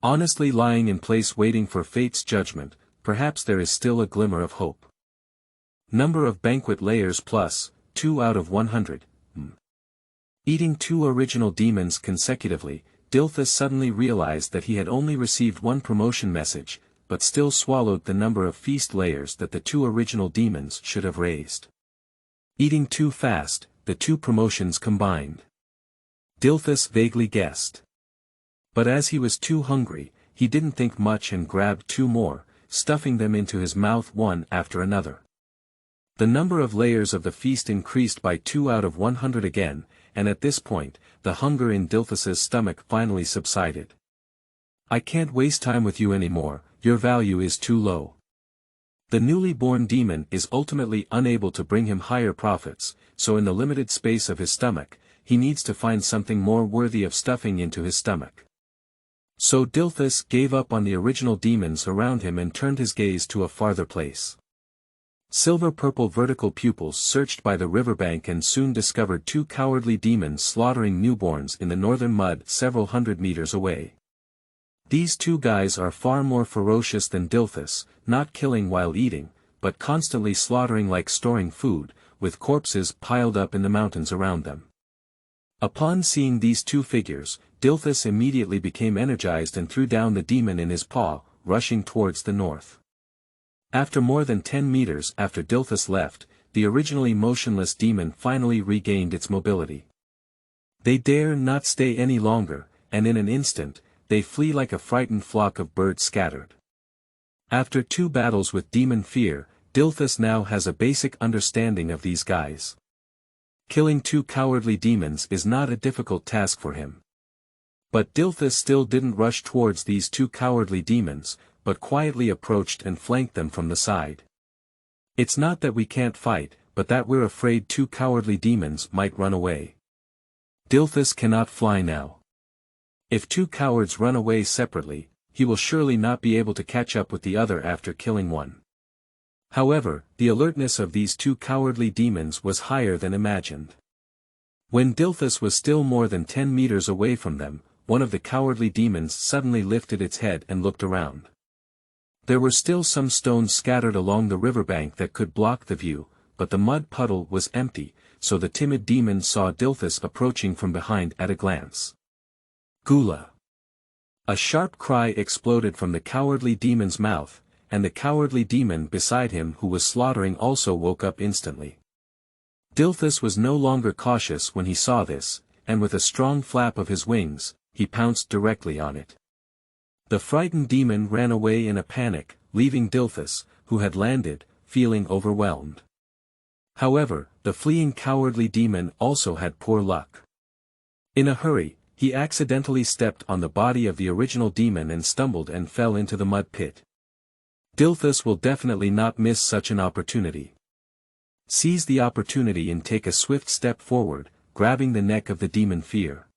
Honestly, lying in place waiting for fate's judgment, perhaps there is still a glimmer of hope. Number of banquet layers plus, 2 out of 100. Eating 2 original demons consecutively, Dilthus suddenly realized that he had only received 1 promotion message, but still swallowed the number of feast layers that the 2 original demons should have raised. Eating too fast, the 2 promotions combined. Dilthus vaguely guessed. But as he was too hungry, he didn't think much and grabbed 2 more, stuffing them into his mouth one after another. The number of layers of the feast increased by 2 out of 100 again, and at this point, the hunger in Dilthus's stomach finally subsided. I can't waste time with you anymore, your value is too low. The newly born demon is ultimately unable to bring him higher profits, so in the limited space of his stomach, he needs to find something more worthy of stuffing into his stomach. So Dilthus gave up on the original demons around him and turned his gaze to a farther place. Silver-purple vertical pupils searched by the riverbank and soon discovered 2 cowardly demons slaughtering newborns in the northern mud several hundred meters away. These 2 guys are far more ferocious than Dilthus, not killing while eating, but constantly slaughtering like storing food, with corpses piled up in the mountains around them. Upon seeing these 2 figures, Dilthus immediately became energized and threw down the demon in his paw, rushing towards the north. After more than 10 meters after Dilthus left, the originally motionless demon finally regained its mobility. They dare not stay any longer, and in an instant, they flee like a frightened flock of birds scattered. After 2 battles with demon fear, Dilthus now has a basic understanding of these guys. Killing 2 cowardly demons is not a difficult task for him. But Dilthus still didn't rush towards these 2 cowardly demons, but quietly approached and flanked them from the side. It's not that we can't fight, but that we're afraid 2 cowardly demons might run away. Dilthus cannot fly now. If 2 cowards run away separately, he will surely not be able to catch up with the other after killing one. However, the alertness of these 2 cowardly demons was higher than imagined. When Dilthus was still more than 10 meters away from them, one of the cowardly demons suddenly lifted its head and looked around. There were still some stones scattered along the riverbank that could block the view, but the mud puddle was empty, so the timid demon saw Dilthus approaching from behind at a glance. Gula! A sharp cry exploded from the cowardly demon's mouth, and the cowardly demon beside him who was slaughtering also woke up instantly. Dilthus was no longer cautious when he saw this, and with a strong flap of his wings, he pounced directly on it. The frightened demon ran away in a panic, leaving Dilthus, who had landed, feeling overwhelmed. However, the fleeing cowardly demon also had poor luck. In a hurry, he accidentally stepped on the body of the original demon and stumbled and fell into the mud pit. Dilthus will definitely not miss such an opportunity. Seize the opportunity and take a swift step forward, grabbing the neck of the demon fear.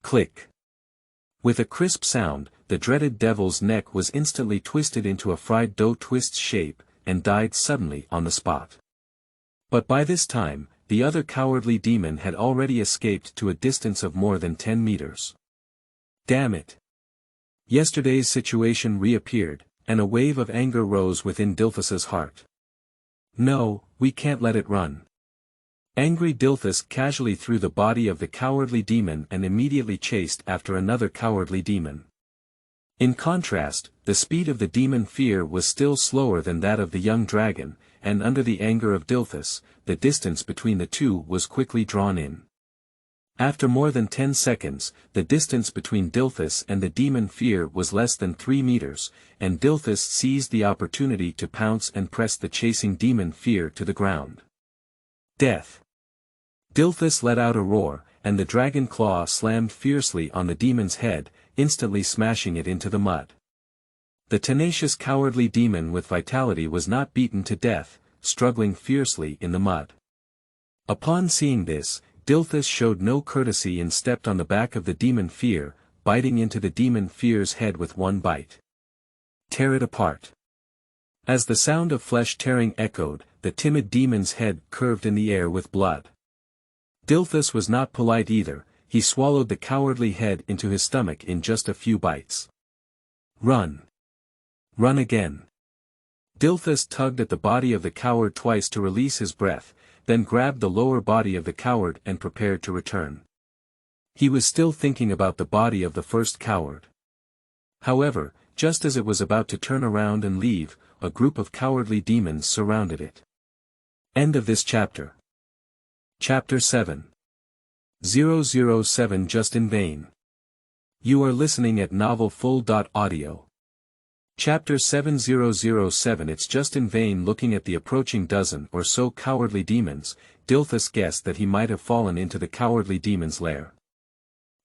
Click. With a crisp sound, the dreaded devil's neck was instantly twisted into a fried dough twist shape, and died suddenly on the spot. But by this time, the other cowardly demon had already escaped to a distance of more than 10 meters. Damn it! Yesterday's situation reappeared, and a wave of anger rose within Dilthus's heart. No, we can't let it run. Angry Dilthus casually threw the body of the cowardly demon and immediately chased after another cowardly demon. In contrast, the speed of the demon fear was still slower than that of the young dragon, and under the anger of Dilthus, the distance between the two was quickly drawn in. After more than 10 seconds, the distance between Dilthus and the demon fear was less than 3 meters, and Dilthus seized the opportunity to pounce and press the chasing demon fear to the ground. Death! Dilthus let out a roar, and the dragon claw slammed fiercely on the demon's head, instantly smashing it into the mud. The tenacious cowardly demon with vitality was not beaten to death, struggling fiercely in the mud. Upon seeing this, Dilthus showed no courtesy and stepped on the back of the demon fear, biting into the demon fear's head with one bite. Tear it apart. As the sound of flesh tearing echoed, the timid demon's head curved in the air with blood. Dilthus was not polite either, he swallowed the cowardly head into his stomach in just a few bites. Run! Run again! Dilthus tugged at the body of the coward twice to release his breath, then grabbed the lower body of the coward and prepared to return. He was still thinking about the body of the first coward. However, just as it was about to turn around and leave, a group of cowardly demons surrounded it. End of this chapter. Chapter 7. 007 Just in Vain. You are listening at novelfull.audio. Chapter 7007 It's just in vain. Looking at the approaching dozen or so cowardly demons, Dilthus guessed that he might have fallen into the cowardly demon's lair.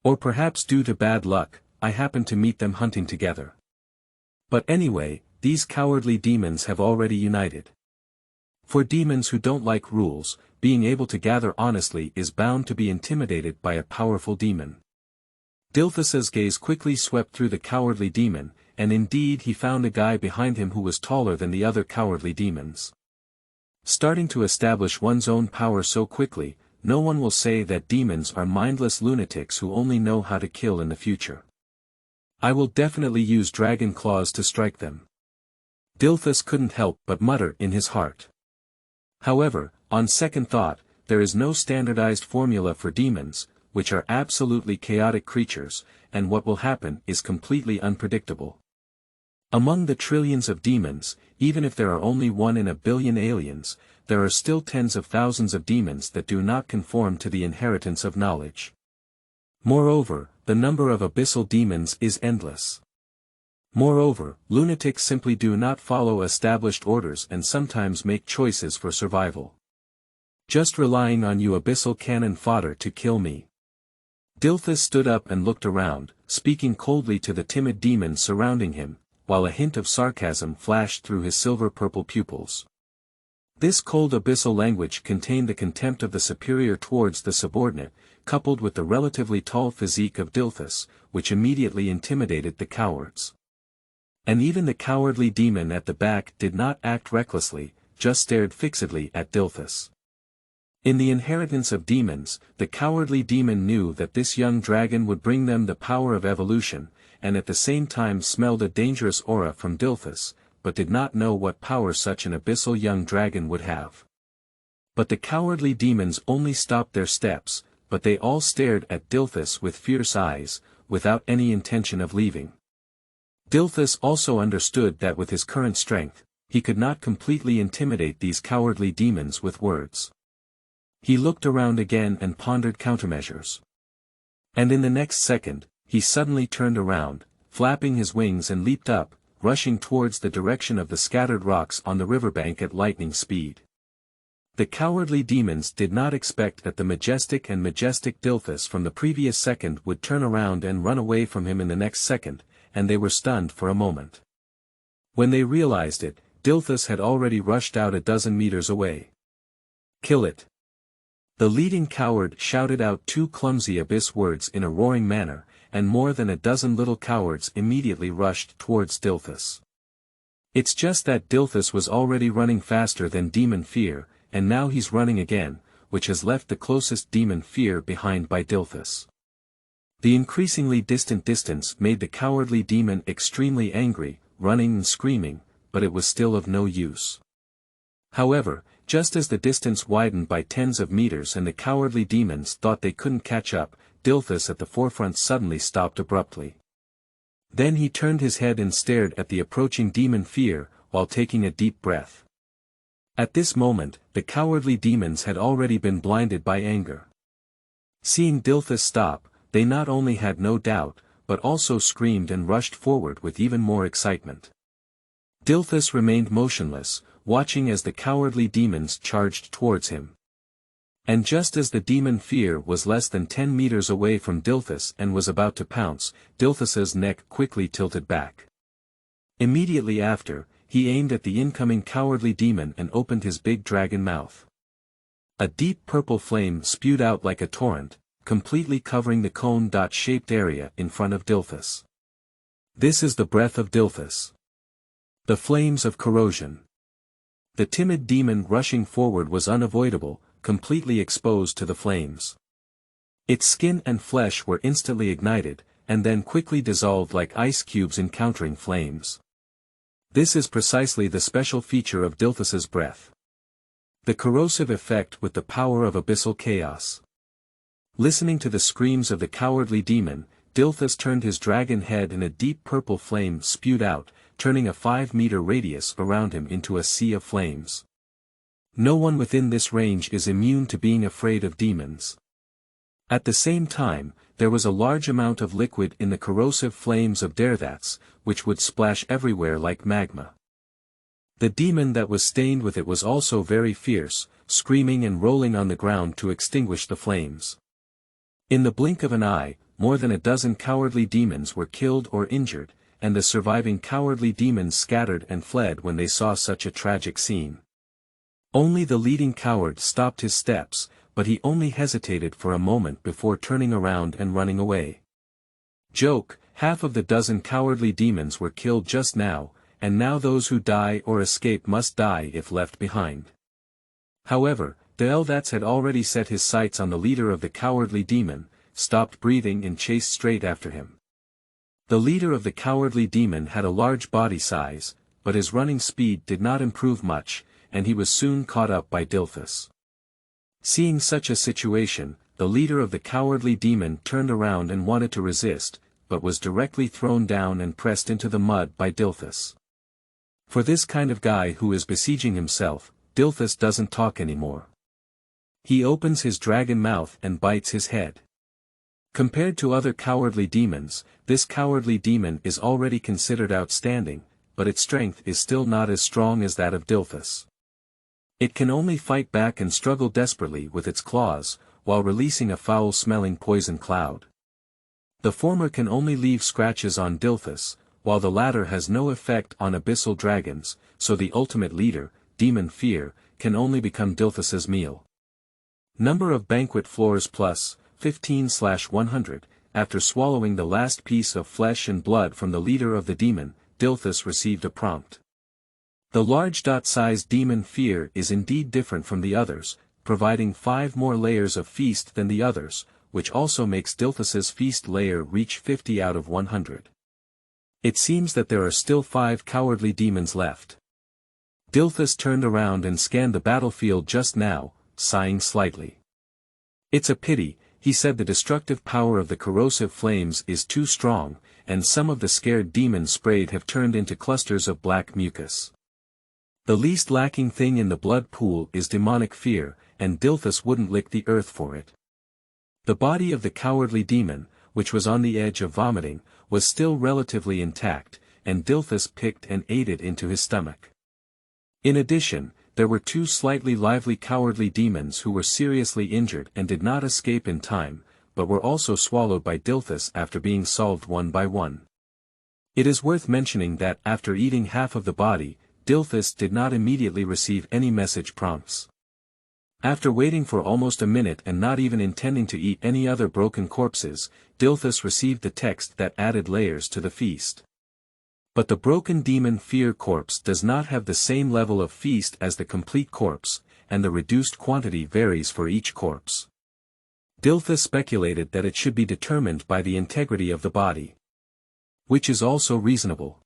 Or perhaps due to bad luck, I happened to meet them hunting together. But anyway, these cowardly demons have already united. For demons who don't like rules, being able to gather honestly is bound to be intimidated by a powerful demon. Dilthus's gaze quickly swept through the cowardly demon, and indeed he found a guy behind him who was taller than the other cowardly demons. Starting to establish one's own power so quickly, no one will say that demons are mindless lunatics who only know how to kill in the future. I will definitely use dragon claws to strike them. Dilthus couldn't help but mutter in his heart. However, on second thought, there is no standardized formula for demons, which are absolutely chaotic creatures, and what will happen is completely unpredictable. Among the trillions of demons, even if there are only 1 in a billion aliens, there are still tens of thousands of demons that do not conform to the inheritance of knowledge. Moreover, the number of abyssal demons is endless. Moreover, lunatics simply do not follow established orders and sometimes make choices for survival. Just relying on you abyssal cannon fodder to kill me. Dilthus stood up and looked around, speaking coldly to the timid demons surrounding him, while a hint of sarcasm flashed through his silver-purple pupils. This cold abyssal language contained the contempt of the superior towards the subordinate, coupled with the relatively tall physique of Dilthus, which immediately intimidated the cowards. And even the cowardly demon at the back did not act recklessly, just stared fixedly at Dilthus. In the inheritance of demons, the cowardly demon knew that this young dragon would bring them the power of evolution, and at the same time smelled a dangerous aura from Dilthus, but did not know what power such an abyssal young dragon would have. But the cowardly demons only stopped their steps, but they all stared at Dilthus with fierce eyes, without any intention of leaving. Dilthus also understood that with his current strength, he could not completely intimidate these cowardly demons with words. He looked around again and pondered countermeasures. And in the next second, he suddenly turned around, flapping his wings and leaped up, rushing towards the direction of the scattered rocks on the riverbank at lightning speed. The cowardly demons did not expect that the majestic Dilthus from the previous second would turn around and run away from him in the next second, and they were stunned for a moment. When they realized it, Dilthus had already rushed out a dozen meters away. "Kill it!" The leading coward shouted out two clumsy abyss words in a roaring manner, and more than a dozen little cowards immediately rushed towards Dilthus. It's just that Dilthus was already running faster than Demon Fear, and now he's running again, which has left the closest Demon Fear behind by Dilthus. The increasingly distant distance made the cowardly demon extremely angry, running and screaming, but it was still of no use. However, just as the distance widened by tens of meters and the cowardly demons thought they couldn't catch up, Dilthus at the forefront suddenly stopped abruptly. Then he turned his head and stared at the approaching Demon Fear, while taking a deep breath. At this moment, the cowardly demons had already been blinded by anger. Seeing Dilthus stop, they not only had no doubt, but also screamed and rushed forward with even more excitement. Dilthus remained motionless, watching as the cowardly demons charged towards him. And just as the Demon Fear was less than 10 meters away from Dilthus and was about to pounce, Dilthus's neck quickly tilted back. Immediately after, he aimed at the incoming cowardly demon and opened his big dragon mouth. A deep purple flame spewed out like a torrent, completely covering the cone-shaped area in front of Dilthus. This is the breath of Dilthus. The flames of corrosion. The timid demon rushing forward was unavoidable, completely exposed to the flames. Its skin and flesh were instantly ignited, and then quickly dissolved like ice cubes encountering flames. This is precisely the special feature of Dilthus's breath. The corrosive effect with the power of abyssal chaos. Listening to the screams of the cowardly demon, Dilthus turned his dragon head and a deep purple flame spewed out, turning a 5-meter radius around him into a sea of flames. No one within this range is immune to being afraid of demons. At the same time, there was a large amount of liquid in the corrosive flames of Dilthus, which would splash everywhere like magma. The demon that was stained with it was also very fierce, screaming and rolling on the ground to extinguish the flames. In the blink of an eye, more than a dozen cowardly demons were killed or injured, and the surviving cowardly demons scattered and fled when they saw such a tragic scene. Only the leading coward stopped his steps, but he only hesitated for a moment before turning around and running away. Joke, half of the dozen cowardly demons were killed just now, and now those who die or escape must die if left behind. However, Dilthus had already set his sights on the leader of the cowardly demon, stopped breathing and chased straight after him. The leader of the cowardly demon had a large body size, but his running speed did not improve much, and he was soon caught up by Dilthus. Seeing such a situation, the leader of the cowardly demon turned around and wanted to resist, but was directly thrown down and pressed into the mud by Dilthus. For this kind of guy who is besieging himself, Dilthus doesn't talk anymore. He opens his dragon mouth and bites his head. Compared to other cowardly demons, this cowardly demon is already considered outstanding, but its strength is still not as strong as that of Dilthus. It can only fight back and struggle desperately with its claws, while releasing a foul-smelling poison cloud. The former can only leave scratches on Dilthus, while the latter has no effect on abyssal dragons, so the ultimate leader, Demon Fear, can only become Dilthus's meal. Number of banquet floors plus 15/100. After swallowing the last piece of flesh and blood from the leader of the demon, Dilthus received a prompt. The large-sized Demon Fear is indeed different from the others, providing 5 more layers of feast than the others, which also makes Dilthus's feast layer reach 50 out of 100. It seems that there are still 5 cowardly demons left. Dilthus turned around and scanned the battlefield just now, sighing slightly. It's a pity, he said, the destructive power of the corrosive flames is too strong, and some of the scared demons sprayed have turned into clusters of black mucus. The least lacking thing in the blood pool is demonic fear, and Dilthus wouldn't lick the earth for it. The body of the cowardly demon, which was on the edge of vomiting, was still relatively intact, and Dilthus picked and ate it into his stomach. In addition, there were two slightly lively cowardly demons who were seriously injured and did not escape in time, but were also swallowed by Dilthus after being solved one by one. It is worth mentioning that after eating half of the body, Dilthus did not immediately receive any message prompts. After waiting for almost a minute and not even intending to eat any other broken corpses, Dilthus received the text that added layers to the feast. But the broken demon fear corpse does not have the same level of feast as the complete corpse, and the reduced quantity varies for each corpse. Dilthus speculated that it should be determined by the integrity of the body. Which is also reasonable.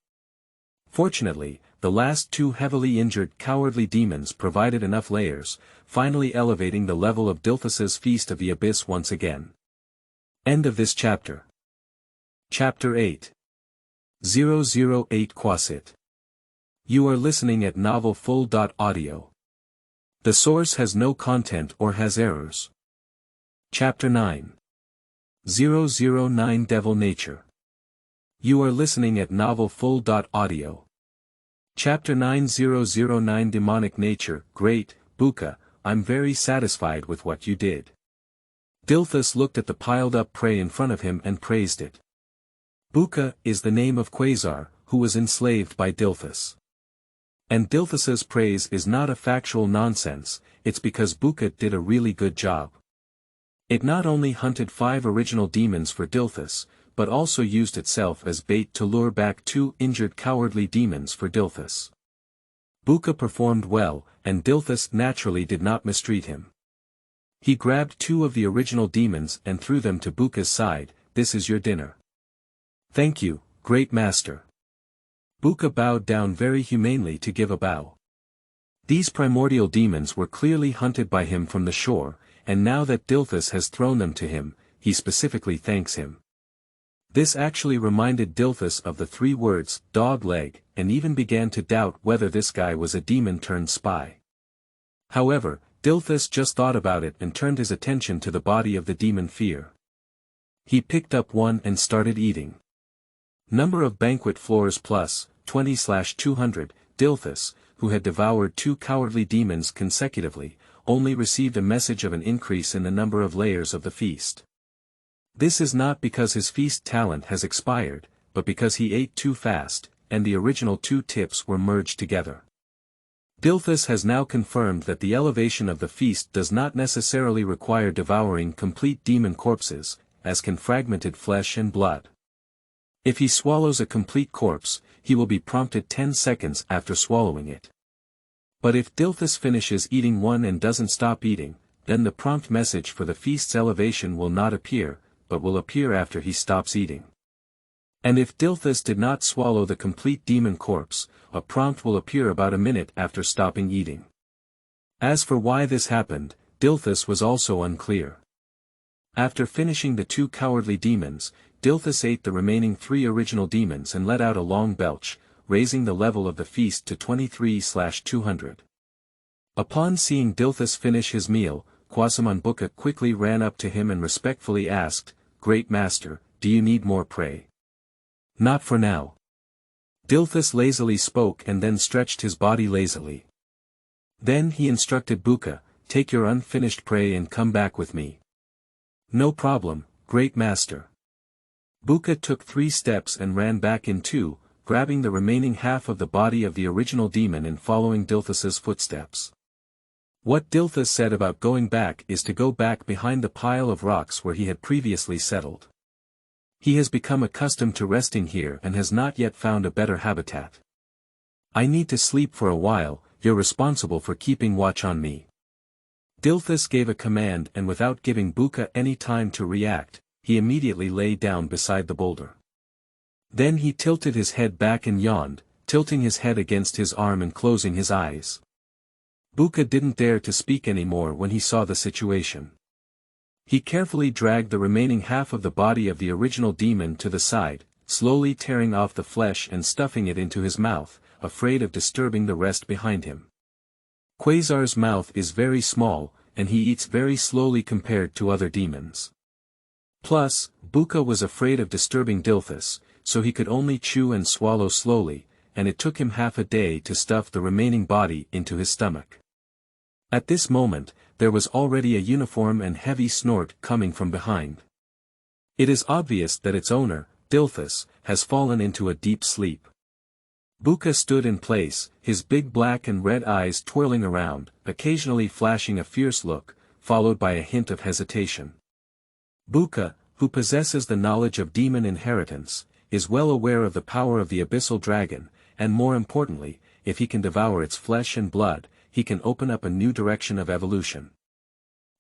Fortunately, the last two heavily injured cowardly demons provided enough layers, finally elevating the level of Dilthus's Feast of the Abyss once again. End of this chapter. Chapter 8. 008 Quasit. You are listening at novelfull.audio. The source has no content or has errors. Chapter 9. 009 Devil Nature. You are listening at novelfull.audio. Chapter 9009 Demonic Nature. Great, Buka, I'm very satisfied with what you did. Dilthus looked at the piled-up prey in front of him and praised it. Buka is the name of Quasar, who was enslaved by Dilthus. And Dilthus's praise is not a factual nonsense, it's because Buka did a really good job. It not only hunted 5 original demons for Dilthus, but also used itself as bait to lure back 2 injured cowardly demons for Dilthus. Buka performed well, and Dilthus naturally did not mistreat him. He grabbed 2 of the original demons and threw them to Buka's side. This is your dinner. Thank you, great master. Buka bowed down very humanely to give a bow. These primordial demons were clearly hunted by him from the shore, and now that Dilthus has thrown them to him, he specifically thanks him. This actually reminded Dilthus of the 3 words, dog leg, and even began to doubt whether this guy was a demon-turned-spy. However, Dilthus just thought about it and turned his attention to the body of the demon fear. He picked up one and started eating. Number of banquet floors plus, 20/200, Dilthus, who had devoured 2 cowardly demons consecutively, only received a message of an increase in the number of layers of the feast. This is not because his feast talent has expired, but because he ate too fast, and the original 2 tips were merged together. Dilthus has now confirmed that the elevation of the feast does not necessarily require devouring complete demon corpses, as can fragmented flesh and blood. If he swallows a complete corpse, he will be prompted 10 seconds after swallowing it. But if Dilthus finishes eating one and doesn't stop eating, then the prompt message for the feast's elevation will not appear, but will appear after he stops eating. And if Dilthus did not swallow the complete demon corpse, a prompt will appear about a minute after stopping eating. As for why this happened, Dilthus was also unclear. After finishing the 2 cowardly demons, Dilthus ate the remaining 3 original demons and let out a long belch, raising the level of the feast to 23/200. Upon seeing Dilthus finish his meal, Quasimon Buka quickly ran up to him and respectfully asked, Great Master, do you need more prey? Not for now. Dilthus lazily spoke and then stretched his body lazily. Then he instructed Buka, take your unfinished prey and come back with me. No problem, Great Master. Buka took 3 steps and ran back in 2, grabbing the remaining half of the body of the original demon and following Dilthus's footsteps. What Dilthus said about going back is to go back behind the pile of rocks where he had previously settled. He has become accustomed to resting here and has not yet found a better habitat. I need to sleep for a while, you're responsible for keeping watch on me. Dilthus gave a command and without giving Buka any time to react, he immediately lay down beside the boulder. Then he tilted his head back and yawned, tilting his head against his arm and closing his eyes. Buka didn't dare to speak anymore when he saw the situation. He carefully dragged the remaining half of the body of the original demon to the side, slowly tearing off the flesh and stuffing it into his mouth, afraid of disturbing the rest behind him. Quasar's mouth is very small, and he eats very slowly compared to other demons. Plus, Buka was afraid of disturbing Dilthus, so he could only chew and swallow slowly, and it took him half a day to stuff the remaining body into his stomach. At this moment, there was already a uniform and heavy snort coming from behind. It is obvious that its owner, Dilthus, has fallen into a deep sleep. Buka stood in place, his big black and red eyes twirling around, occasionally flashing a fierce look, followed by a hint of hesitation. Buka, who possesses the knowledge of demon inheritance, is well aware of the power of the Abyssal Dragon, and more importantly, if he can devour its flesh and blood, he can open up a new direction of evolution.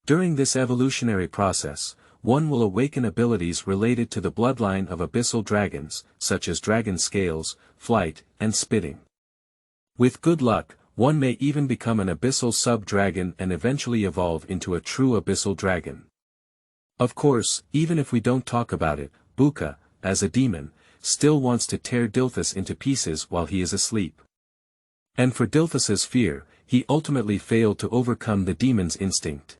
During this evolutionary process, one will awaken abilities related to the bloodline of abyssal dragons, such as dragon scales, flight, and spitting. With good luck, one may even become an abyssal sub-dragon and eventually evolve into a true abyssal dragon. Of course, even if we don't talk about it, Buka, as a demon, still wants to tear Dilthus into pieces while he is asleep. And for Dilthus's fear, he ultimately failed to overcome the demon's instinct.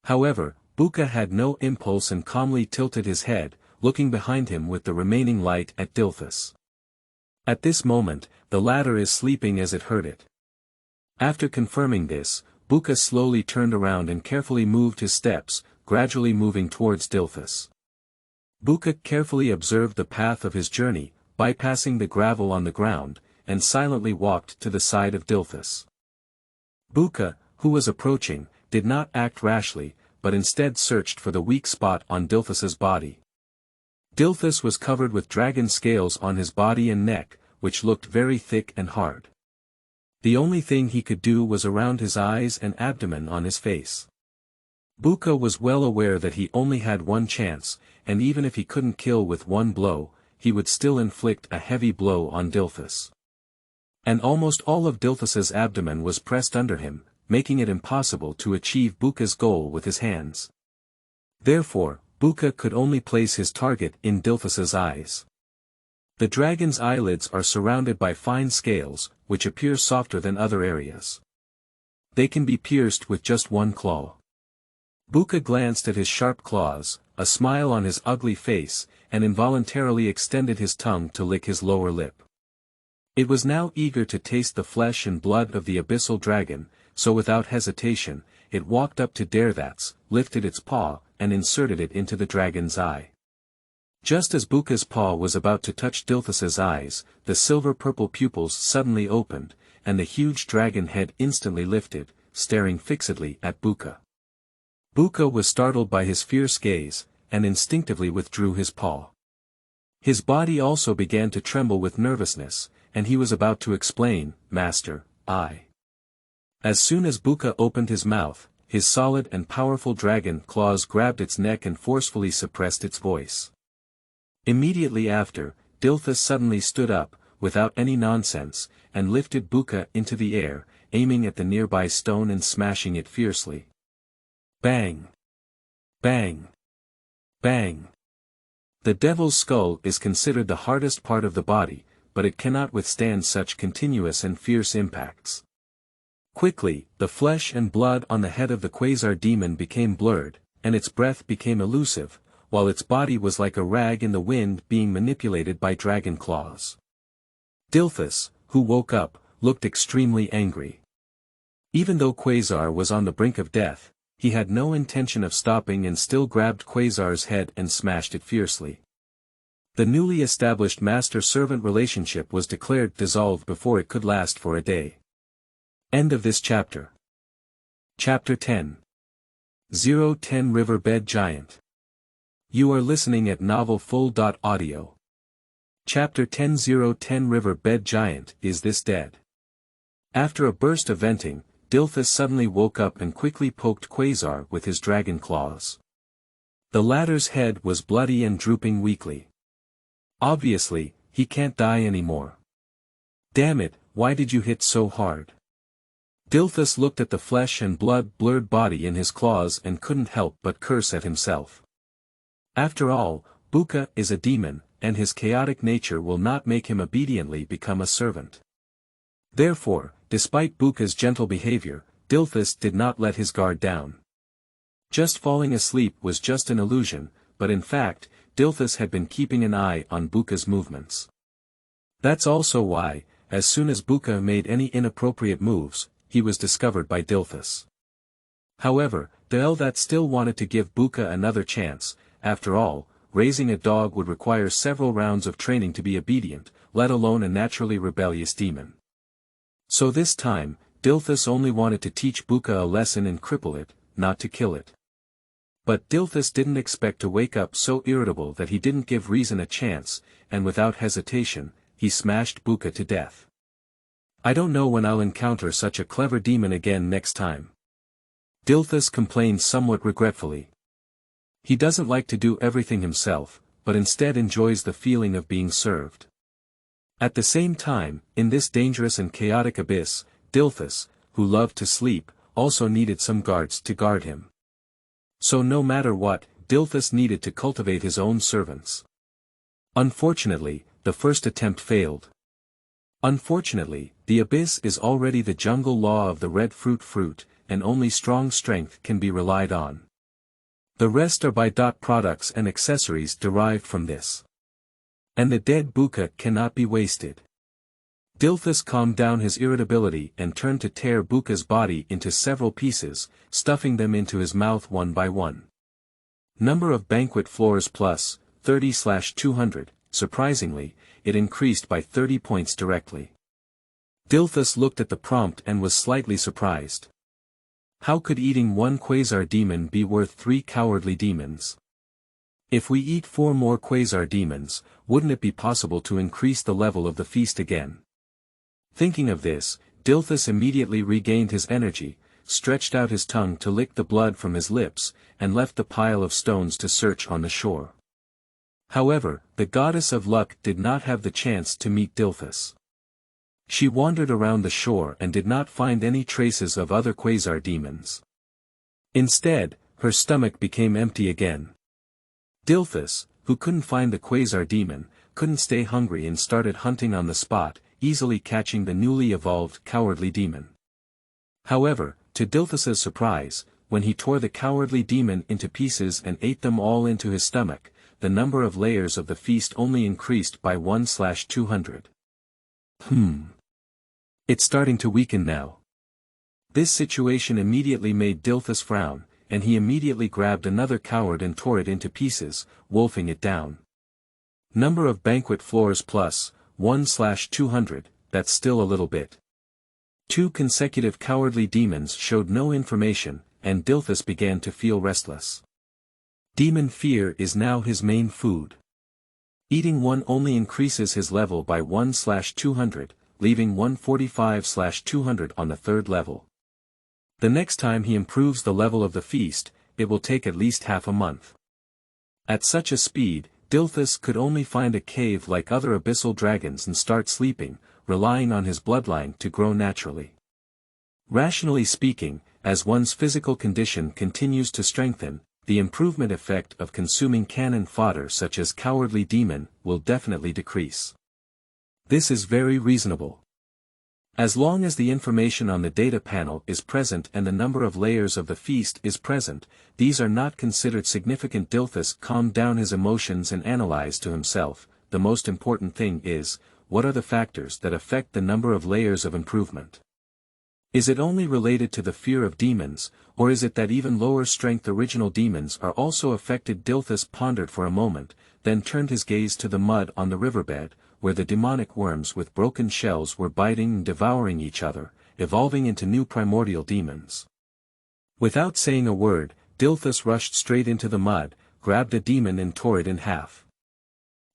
However, Buka had no impulse and calmly tilted his head, looking behind him with the remaining light at Dilthus. At this moment, the latter is sleeping as it heard it. After confirming this, Buka slowly turned around and carefully moved his steps, gradually moving towards Dilthus. Buka carefully observed the path of his journey, bypassing the gravel on the ground, and silently walked to the side of Dilthus. Buka, who was approaching, did not act rashly, but instead searched for the weak spot on Dilthus's body. Dilthus was covered with dragon scales on his body and neck, which looked very thick and hard. The only thing he could do was around his eyes and abdomen on his face. Buka was well aware that he only had one chance, and even if he couldn't kill with one blow, he would still inflict a heavy blow on Dilthus. And almost all of Dilthus's abdomen was pressed under him, making it impossible to achieve Buka's goal with his hands. Therefore, Buka could only place his target in Dilthus's eyes. The dragon's eyelids are surrounded by fine scales, which appear softer than other areas. They can be pierced with just one claw. Buka glanced at his sharp claws, a smile on his ugly face, and involuntarily extended his tongue to lick his lower lip. It was now eager to taste the flesh and blood of the abyssal dragon, so without hesitation, it walked up to Dilthus, lifted its paw, and inserted it into the dragon's eye. Just as Buka's paw was about to touch Dilthus's eyes, the silver-purple pupils suddenly opened, and the huge dragon head instantly lifted, staring fixedly at Buka. Buka was startled by his fierce gaze, and instinctively withdrew his paw. His body also began to tremble with nervousness, and he was about to explain, "Master, I." As soon as Buka opened his mouth, his solid and powerful dragon claws grabbed its neck and forcefully suppressed its voice. Immediately after, Dilthus suddenly stood up, without any nonsense, and lifted Buka into the air, aiming at the nearby stone and smashing it fiercely. Bang! Bang! Bang! The devil's skull is considered the hardest part of the body, but it cannot withstand such continuous and fierce impacts. Quickly, the flesh and blood on the head of the Quasar demon became blurred, and its breath became elusive, while its body was like a rag in the wind being manipulated by dragon claws. Dilthus, who woke up, looked extremely angry. Even though Quasar was on the brink of death, he had no intention of stopping and still grabbed Quasar's head and smashed it fiercely. The newly established master-servant relationship was declared dissolved before it could last for a day. End of this chapter. Chapter 10. 010 Riverbed Giant. You are listening at novelfull.audio. Chapter 10 010 Riverbed Giant. Is this dead? After a burst of venting, Dilthus suddenly woke up and quickly poked Quasar with his dragon claws. The latter's head was bloody and drooping weakly. Obviously, he can't die anymore. Damn it, why did you hit so hard? Dilthus looked at the flesh and blood-blurred body in his claws and couldn't help but curse at himself. After all, Buka is a demon, and his chaotic nature will not make him obediently become a servant. Therefore, despite Buka's gentle behavior, Dilthus did not let his guard down. Just falling asleep was just an illusion, but in fact, Dilthus had been keeping an eye on Buka's movements. That's also why, as soon as Buka made any inappropriate moves, he was discovered by Dilthus. However, Dilthus still wanted to give Buka another chance. After all, raising a dog would require several rounds of training to be obedient, let alone a naturally rebellious demon. So this time, Dilthus only wanted to teach Buka a lesson and cripple it, not to kill it. But Dilthus didn't expect to wake up so irritable that he didn't give reason a chance, and without hesitation, he smashed Buka to death. I don't know when I'll encounter such a clever demon again next time. Dilthus complained somewhat regretfully. He doesn't like to do everything himself, but instead enjoys the feeling of being served. At the same time, in this dangerous and chaotic abyss, Dilthus, who loved to sleep, also needed some guards to guard him. So no matter what, Dilthus needed to cultivate his own servants. Unfortunately, the first attempt failed. Unfortunately, the abyss is already the jungle law of the red fruit, and only strong strength can be relied on. The rest are by-products and accessories derived from this. And the dead Buka cannot be wasted. Dilthus calmed down his irritability and turned to tear Buka's body into several pieces, stuffing them into his mouth one by one. Number of banquet floors plus, 30/200, surprisingly, it increased by 30 points directly. Dilthus looked at the prompt and was slightly surprised. How could eating one Quasar demon be worth 3 cowardly demons? If we eat 4 more Quasar demons, wouldn't it be possible to increase the level of the feast again? Thinking of this, Dilthus immediately regained his energy, stretched out his tongue to lick the blood from his lips, and left the pile of stones to search on the shore. However, the goddess of luck did not have the chance to meet Dilthus. She wandered around the shore and did not find any traces of other Quasar demons. Instead, her stomach became empty again. Dilthus, who couldn't find the Quasar demon, couldn't stay hungry and started hunting on the spot, easily catching the newly evolved cowardly demon. However, to Dilthus's surprise, when he tore the cowardly demon into pieces and ate them all into his stomach, the number of layers of the feast only increased by 1/200. It's starting to weaken now. This situation immediately made Dilthus frown, and he immediately grabbed another coward and tore it into pieces, wolfing it down. Number of banquet floors plus, 1/200, that's still a little bit. 2 consecutive cowardly demons showed no information, and Dilthus began to feel restless. Demon fear is now his main food. Eating one only increases his level by 1/200, leaving 145/200 on the 3rd level. The next time he improves the level of the feast, it will take at least half a month. At such a speed, Dilthus could only find a cave like other abyssal dragons and start sleeping, relying on his bloodline to grow naturally. Rationally speaking, as one's physical condition continues to strengthen, the improvement effect of consuming cannon fodder such as cowardly demon will definitely decrease. This is very reasonable. As long as the information on the data panel is present and the number of layers of the feast is present, these are not considered significant. Dilthus calmed down his emotions and analyzed to himself, the most important thing is, what are the factors that affect the number of layers of improvement? Is it only related to the fear of demons, or is it that even lower strength original demons are also affected? Dilthus pondered for a moment, then turned his gaze to the mud on the riverbed, where the demonic worms with broken shells were biting and devouring each other, evolving into new primordial demons. Without saying a word, Dilthus rushed straight into the mud, grabbed a demon and tore it in half.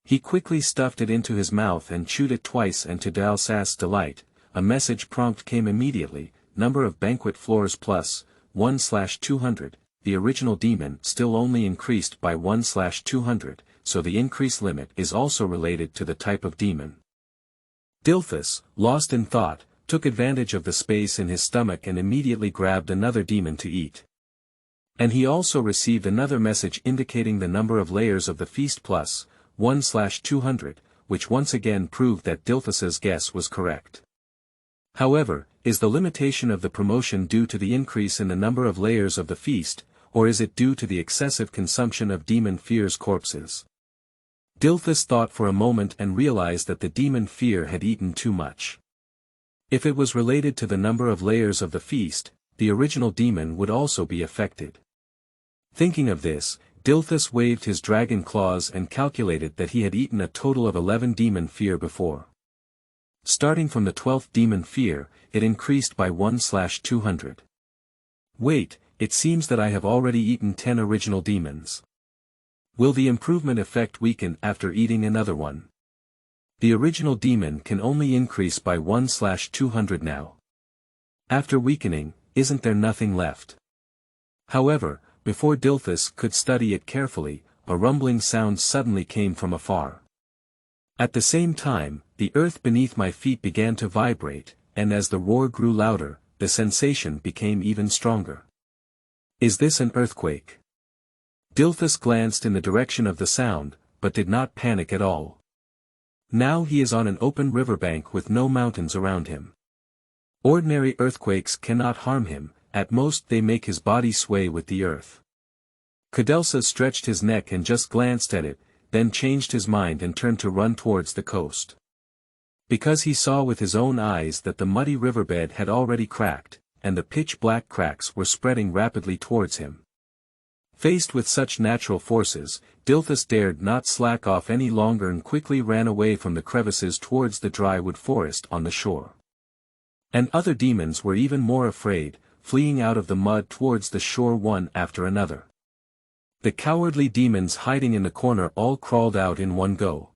He quickly stuffed it into his mouth and chewed it twice, and to Dilthus's delight, a message prompt came immediately, number of banquet floors plus, 1/200, the original demon still only increased by 1/200, so the increase limit is also related to the type of demon. Dilthus, lost in thought, took advantage of the space in his stomach and immediately grabbed another demon to eat. And he also received another message indicating the number of layers of the feast plus, 1/200, which once again proved that Dilthus's guess was correct. However, is the limitation of the promotion due to the increase in the number of layers of the feast, or is it due to the excessive consumption of Demon Fear's corpses? Dilthus thought for a moment and realized that the Demon Fear had eaten too much. If it was related to the number of layers of the feast, the original demon would also be affected. Thinking of this, Dilthus waved his dragon claws and calculated that he had eaten a total of 11 Demon Fear before. Starting from the 12th Demon Fear, it increased by 1/200. Wait, it seems that I have already eaten 10 original demons. Will the improvement effect weaken after eating another one? The original demon can only increase by 1/200 now. After weakening, isn't there nothing left? However, before Dilthus could study it carefully, a rumbling sound suddenly came from afar. At the same time, the earth beneath my feet began to vibrate, and as the roar grew louder, the sensation became even stronger. Is this an earthquake? Dilthus glanced in the direction of the sound, but did not panic at all. Now he is on an open riverbank with no mountains around him. Ordinary earthquakes cannot harm him, at most they make his body sway with the earth. Cadelsa stretched his neck and just glanced at it, then changed his mind and turned to run towards the coast. Because he saw with his own eyes that the muddy riverbed had already cracked, and the pitch-black cracks were spreading rapidly towards him. Faced with such natural forces, Dilthus dared not slack off any longer and quickly ran away from the crevices towards the dry wood forest on the shore. And other demons were even more afraid, fleeing out of the mud towards the shore one after another. The cowardly demons hiding in the corner all crawled out in one go.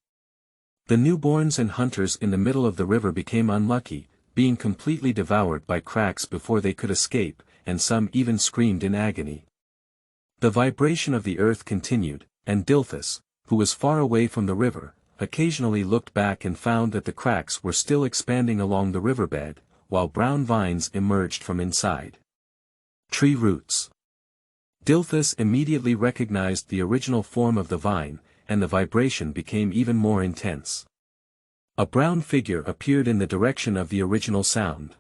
The newborns and hunters in the middle of the river became unlucky, being completely devoured by cracks before they could escape, and some even screamed in agony. The vibration of the earth continued, and Dilthus, who was far away from the river, occasionally looked back and found that the cracks were still expanding along the riverbed, while brown vines emerged from inside. Tree roots. Dilthus immediately recognized the original form of the vine, and the vibration became even more intense. A brown figure appeared in the direction of the original sound.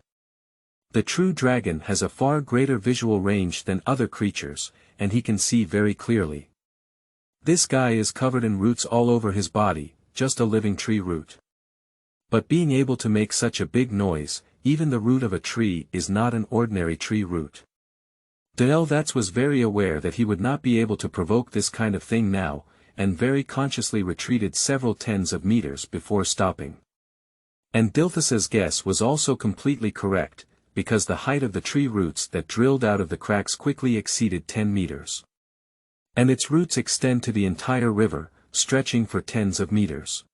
The true dragon has a far greater visual range than other creatures, and he can see very clearly. This guy is covered in roots all over his body, just a living tree root. But being able to make such a big noise, even the root of a tree is not an ordinary tree root. Dilthus was very aware that he would not be able to provoke this kind of thing now, and very consciously retreated several tens of meters before stopping. And Dilthus's guess was also completely correct, because the height of the tree roots that drilled out of the cracks quickly exceeded 10 meters. And its roots extend to the entire river, stretching for tens of meters.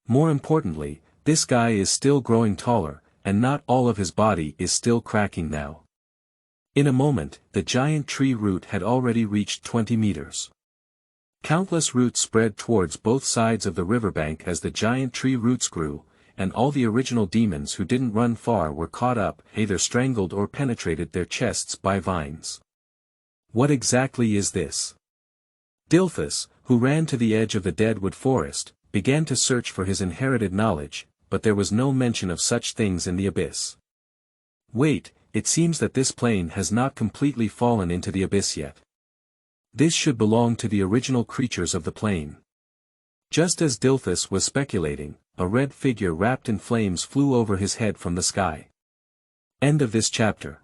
More importantly, this guy is still growing taller, and not all of his body is still cracking now. In a moment, the giant tree root had already reached 20 meters. Countless roots spread towards both sides of the riverbank as the giant tree roots grew, and all the original demons who didn't run far were caught up, either strangled or penetrated their chests by vines. What exactly is this? Dilthus, who ran to the edge of the deadwood forest, began to search for his inherited knowledge, but there was no mention of such things in the abyss. Wait, it seems that this plane has not completely fallen into the abyss yet. This should belong to the original creatures of the plane. Just as Dilthus was speculating, a red figure wrapped in flames flew over his head from the sky. End of this chapter.